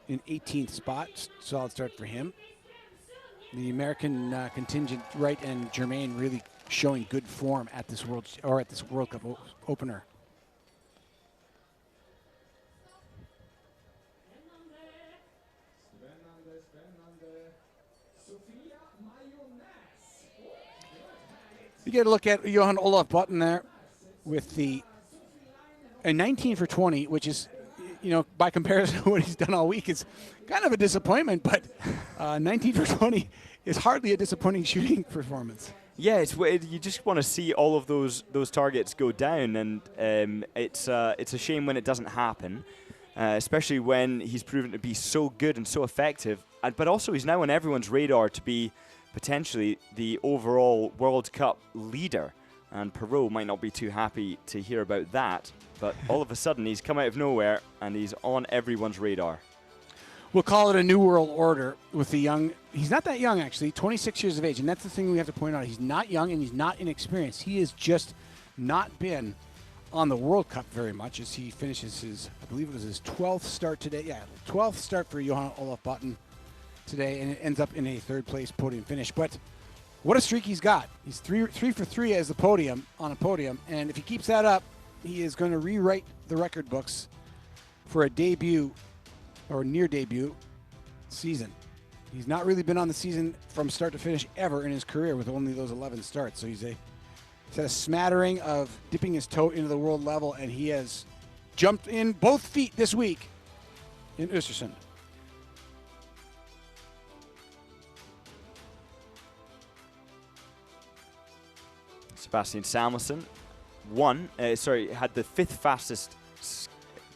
18th spot, solid start for him. The American contingent, Wright and Germain, really showing good form at this World Cup opener. You get a look at Johan Olaf Botten there with a 19 for 20, which is, by comparison to what he's done all week, it's kind of a disappointment, but 19 for 20 is hardly a disappointing shooting performance. Yeah, you just want to see all of those targets go down, and it's a shame when it doesn't happen, especially when he's proven to be so good and so effective. But also he's now on everyone's radar to be potentially the overall World Cup leader. And Perot might not be too happy to hear about that, but all of a sudden he's come out of nowhere and he's on everyone's radar. We'll call it a new world order with the young. He's not that young, actually, 26 years of age. And that's the thing we have to point out. He's not young and he's not inexperienced. He has just not been on the World Cup very much as he finishes his, I believe it was his 12th start today. Yeah, 12th start for Johan Olaf Botten today, and it ends up in a 3rd place podium finish. But what a streak he's got. He's 3 for 3 as the podium, on a podium. And if he keeps that up, he is going to rewrite the record books for a debut or near debut season. He's not really been on the season from start to finish ever in his career with only those 11 starts. So he's a He's had a smattering of dipping his toe into the world level, and he has jumped in both feet this week in Ostersund. Sebastian Samuelsson had the 5th fastest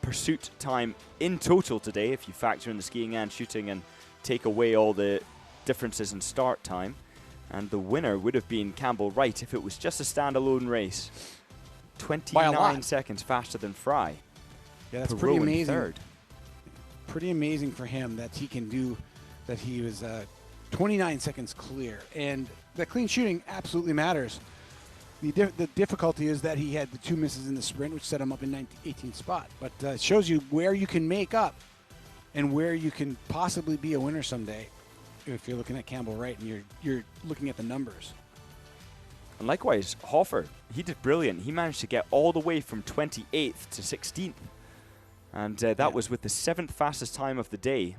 pursuit time in total today, if you factor in the skiing and shooting and take away all the differences in start time. And the winner would have been Campbell Wright if it was just a standalone race. 29 seconds faster than Fry. Yeah, that's pretty amazing. Third. Pretty amazing for him that he can do that. He was 29 seconds clear, and that clean shooting absolutely matters. The difficulty is that he had the 2 misses in the sprint, which set him up in 18th spot. But it shows you where you can make up and where you can possibly be a winner someday if you're looking at Campbell Wright and you're looking at the numbers. And likewise, Hofer, he did brilliant. He managed to get all the way from 28th to 16th. And that was with the 7th fastest time of the day.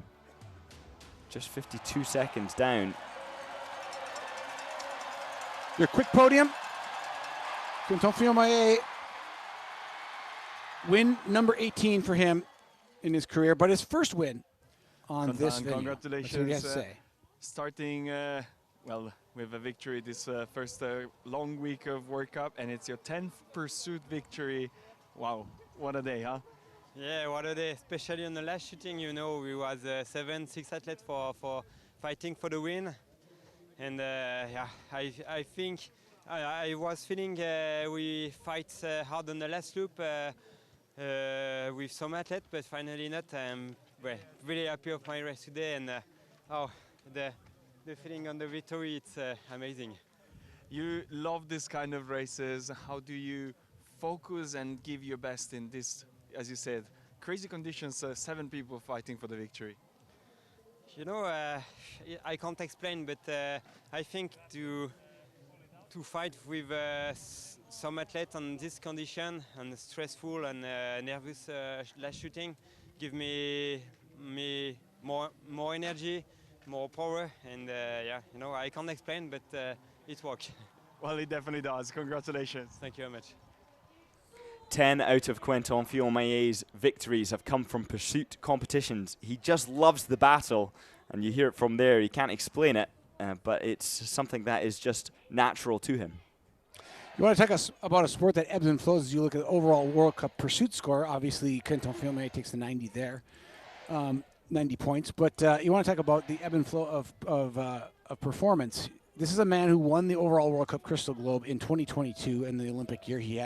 Just 52 seconds down. Your quick podium. Quentin Fillon-Maillet, win number 18 for him in his career, but his first win on this video. Congratulations. That's what he has to say. Starting with a victory this first long week of World Cup, and it's your 10th pursuit victory. Wow, what a day, huh? Yeah, what a day, especially on the last shooting. You know, we was 7-6 athletes for fighting for the win, and yeah, I think I was feeling we fight hard on the last loop with some athletes, but finally not. I'm really happy of my race today, and the feeling on the victory, it's amazing. You love this kind of races. How do you focus and give your best in this, as you said, crazy conditions, 7 people fighting for the victory? You know, I can't explain, but I think to fight with some athletes on this condition and stressful and nervous last shooting give me more energy, more power, and yeah, you know, I can't explain, but it works. Well, it definitely does. Congratulations. Thank you very much. 10 out of Quentin Fillon-Maillet's victories have come from pursuit competitions. He just loves the battle, and you hear it from there. He can't explain it, but it's something that is just natural to him. You want to talk about a sport that ebbs and flows as you look at the overall World Cup pursuit score. Obviously, Quentin Fillon-Maillet takes the 90 there, 90 points. But you want to talk about the ebb and flow of performance. This is a man who won the overall World Cup Crystal Globe in 2022 in the Olympic year. He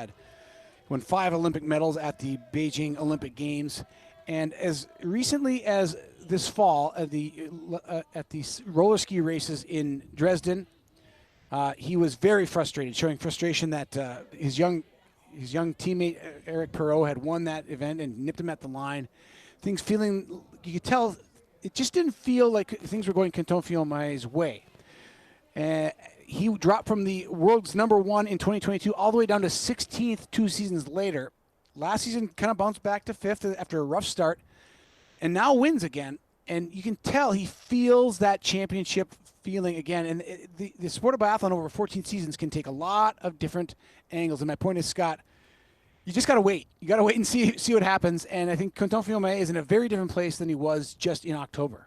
won 5 Olympic medals at the Beijing Olympic Games, and as recently as this fall at the roller ski races in Dresden, he was very frustrated, showing frustration that his young teammate Eric Perrault had won that event and nipped him at the line. Things feeling, you could tell, it just didn't feel like things were going Quentin Fillon-Maillet's way. He dropped from the world's #1 in 2022 all the way down to 16th 2 seasons later. Last season kind of bounced back to 5th after a rough start, and now wins again. And you can tell he feels that championship feeling again. And the sport of biathlon over 14 seasons can take a lot of different angles. And my point is, Scott, you just got to wait. You got to wait and see what happens. And I think Quentin Fillon-Maillet is in a very different place than he was just in October.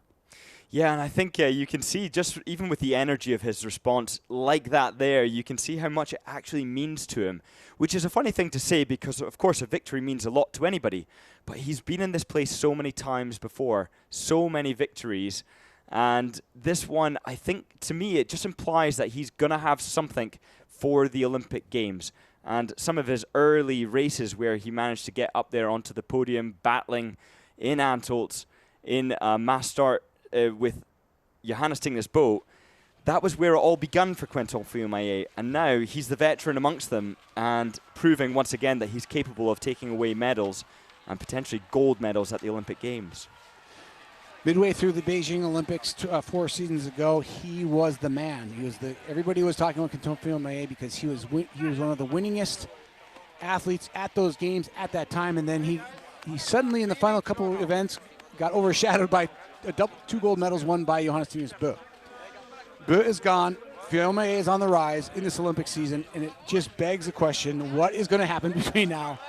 Yeah, and I think you can see, just even with the energy of his response like that there, you can see how much it actually means to him, which is a funny thing to say because, of course, a victory means a lot to anybody. But he's been in this place so many times before, so many victories. And this one, I think, to me, it just implies that he's going to have something for the Olympic Games. And some of his early races where he managed to get up there onto the podium, battling in Antholz, in mass start, with Johannes Tingnes Bo, that was where it all begun for Quentin Fillon-Maillet, and now he's the veteran amongst them and proving once again that he's capable of taking away medals and potentially gold medals at the Olympic Games. Midway through the Beijing Olympics 4 seasons ago, he was the man. Everybody was talking about Quentin Fillon-Maillet because he was one of the winningest athletes at those games at that time, and then he suddenly in the final couple of events got overshadowed by 2 gold medals won by Johannes Tingnes Bo. Bo is gone. Fiume is on the rise in this Olympic season, and it just begs the question, what is going to happen between now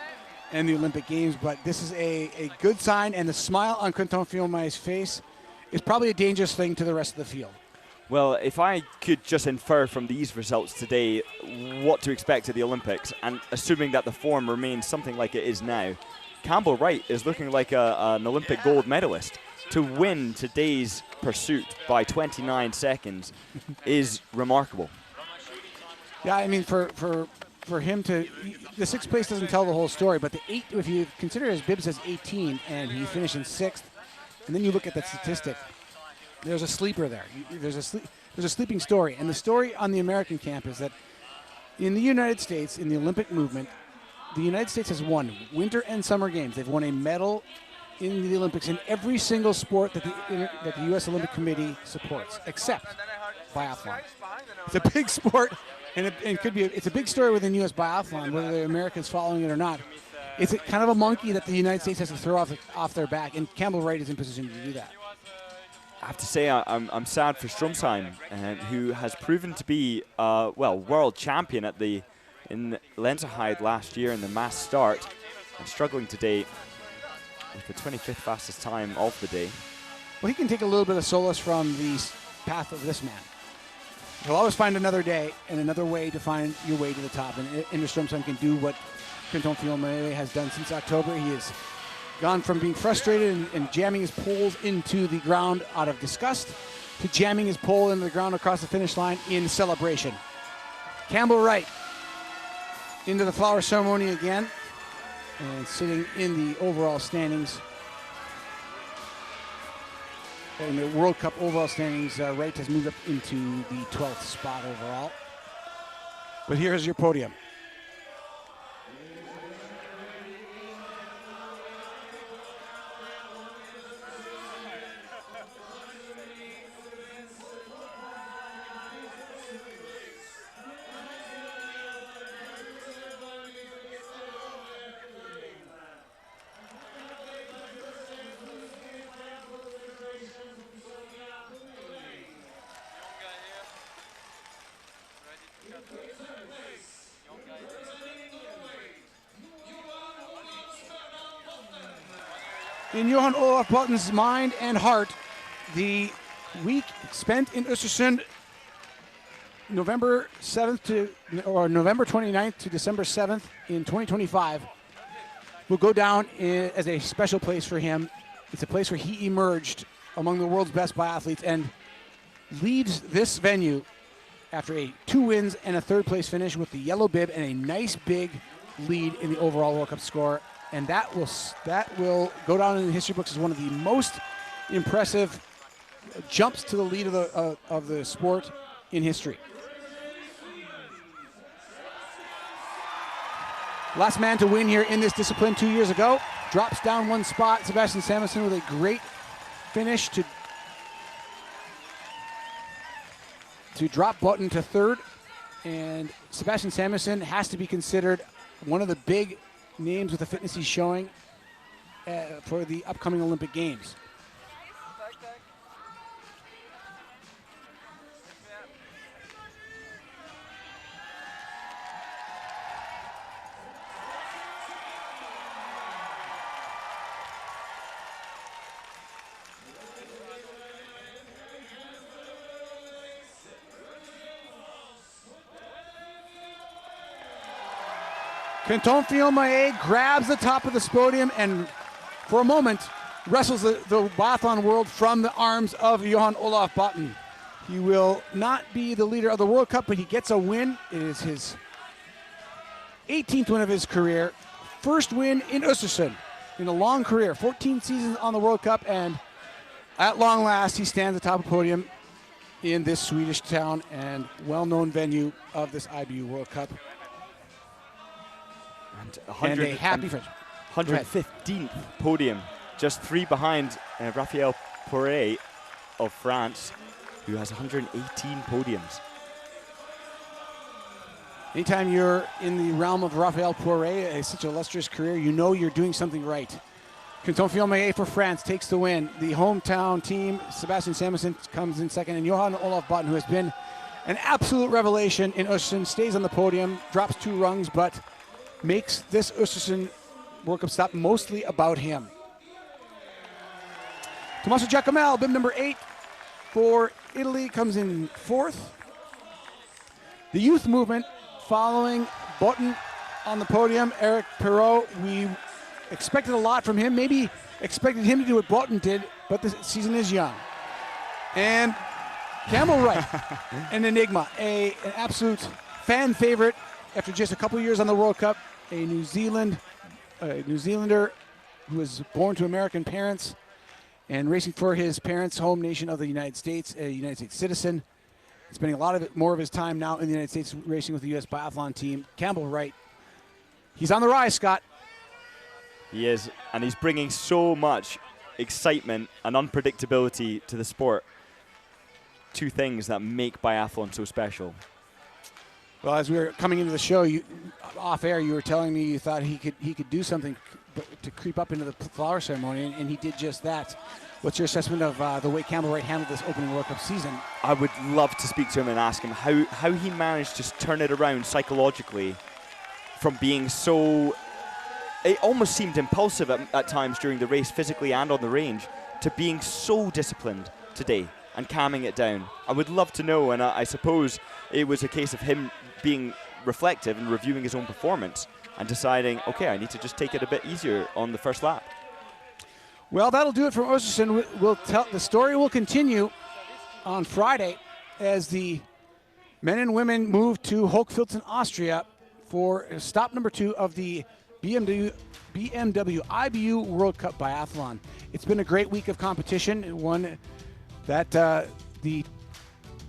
and the Olympic Games? But this is a good sign, and the smile on Quentin Fiume's face is probably a dangerous thing to the rest of the field. Well, if I could just infer from these results today what to expect at the Olympics, and assuming that the form remains something like it is now, Campbell Wright is looking like an Olympic gold medalist. To win today's pursuit by 29 seconds is remarkable. Yeah, I mean, for him to, the sixth place doesn't tell the whole story, but if you consider his bib says 18 and he finished in sixth, and then you look at that statistic, there's a sleeper there. There's a sleeping story, and the story on the American camp is that in the United States, in the Olympic movement, the United States has won Winter and Summer Games. They've won a medal in the Olympics in every single sport that the U.S. Olympic Committee supports, except biathlon. It's a big sport, and it could be. It's a big story within U.S. biathlon, whether the Americans following it or not. It's kind of a monkey that the United States has to throw off their back, and Campbell Wright is in position to do that. I have to say I'm sad for Stromsheim, who has proven to be world champion in Lenzerheide last year in the mass start, and struggling today with the 25th fastest time of the day. Well, he can take a little bit of solace from the path of this man. You'll always find another day and another way to find your way to the top, and Inder Stromsheim can do what Quentin Fiume has done since October. He has gone from being frustrated and jamming his poles into the ground out of disgust to jamming his pole into the ground across the finish line in celebration. Campbell Wright into the flower ceremony again and sitting in the overall standings. In the World Cup overall standings, Wright has moved up into the 12th spot overall. But here's your podium. In Johan Olaf Botten's mind and heart, the week spent in Ostersund, November 29th to December 7th in 2025, will go down as a special place for him. It's a place where he emerged among the world's best biathletes and leads this venue after 2 wins and a 3rd place finish with the yellow bib and a nice big lead in the overall World Cup score. And that will go down in the history books as one of the most impressive jumps to the lead of the sport in history. Last man to win here in this discipline 2 years ago. Drops down 1 spot. Sebastian Samuelsson with a great finish to drop Botten to 3rd. And Sebastian Samuelsson has to be considered one of the big names with the fitness he's showing for the upcoming Olympic Games. Quentin Fiume grabs the top of the podium and for a moment wrestles the biathlon world from the arms of Johan Olaf Botten. He will not be the leader of the World Cup, but he gets a win. It is his 18th win of his career. First win in Ostersund in a long career, 14 seasons on the World Cup, and at long last he stands atop a podium in this Swedish town and well-known venue of this IBU World Cup. And a happy finish. 115th podium, just 3 behind Raphael Poiret of France, who has 118 podiums. Anytime you're in the realm of Raphael Poiret, such an illustrious career, you know you're doing something right. Quentin Fiume for France takes the win. The hometown team, Sebastian Samuelsson comes in second, and Johan Olaf Botten, who has been an absolute revelation in Ostersund, stays on the podium, drops 2 rungs, but makes this Ostersund World Cup stop mostly about him. Tommaso Giacomelli, bib number 8 for Italy, comes in 4th. The youth movement following Botten on the podium. Eric Perrault, we expected a lot from him, maybe expected him to do what Botten did, but the season is young. And Campbell Wright, an enigma, an absolute fan favorite after just a couple years on the World Cup, a New Zealander who was born to American parents and racing for his parents' home nation of the United States, a United States citizen. Spending a lot of more of his time now in the United States racing with the U.S. Biathlon team. Campbell Wright, he's on the rise, Scott. He is, and he's bringing so much excitement and unpredictability to the sport. 2 things that make biathlon so special. Well, as we were coming into the show, off air, you were telling me you thought he could do something to creep up into the flower ceremony, and he did just that. What's your assessment of the way Campbell Wright handled this opening World Cup season? I would love to speak to him and ask him how he managed to turn it around psychologically from being so... It almost seemed impulsive at times during the race, physically and on the range, to being so disciplined today and calming it down. I would love to know, and I suppose it was a case of him being reflective and reviewing his own performance and deciding, okay, I need to just take it a bit easier on the first lap. Well, that'll do it for Ostersund. The story will continue on Friday as the men and women move to Hochfilzen, Austria for stop number 2 of the BMW IBU World Cup Biathlon. It's been a great week of competition, one that the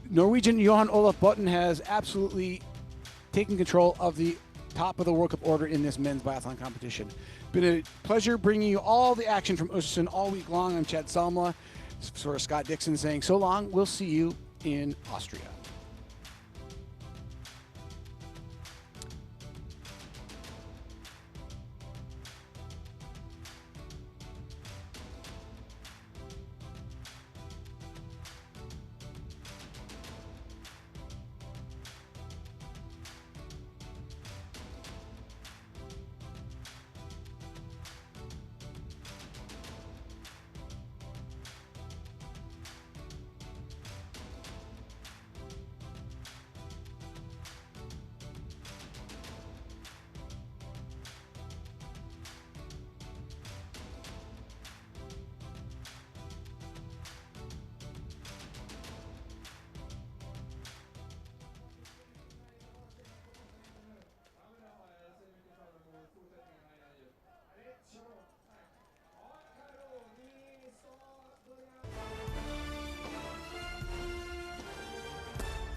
Norwegian Johan Olaf Botten has absolutely taken control of the top of the World Cup order in this men's biathlon competition. Been a pleasure bringing you all the action from Ostersund all week long. I'm Chad Salmela. For Scott Dixon saying so long. We'll see you in Austria.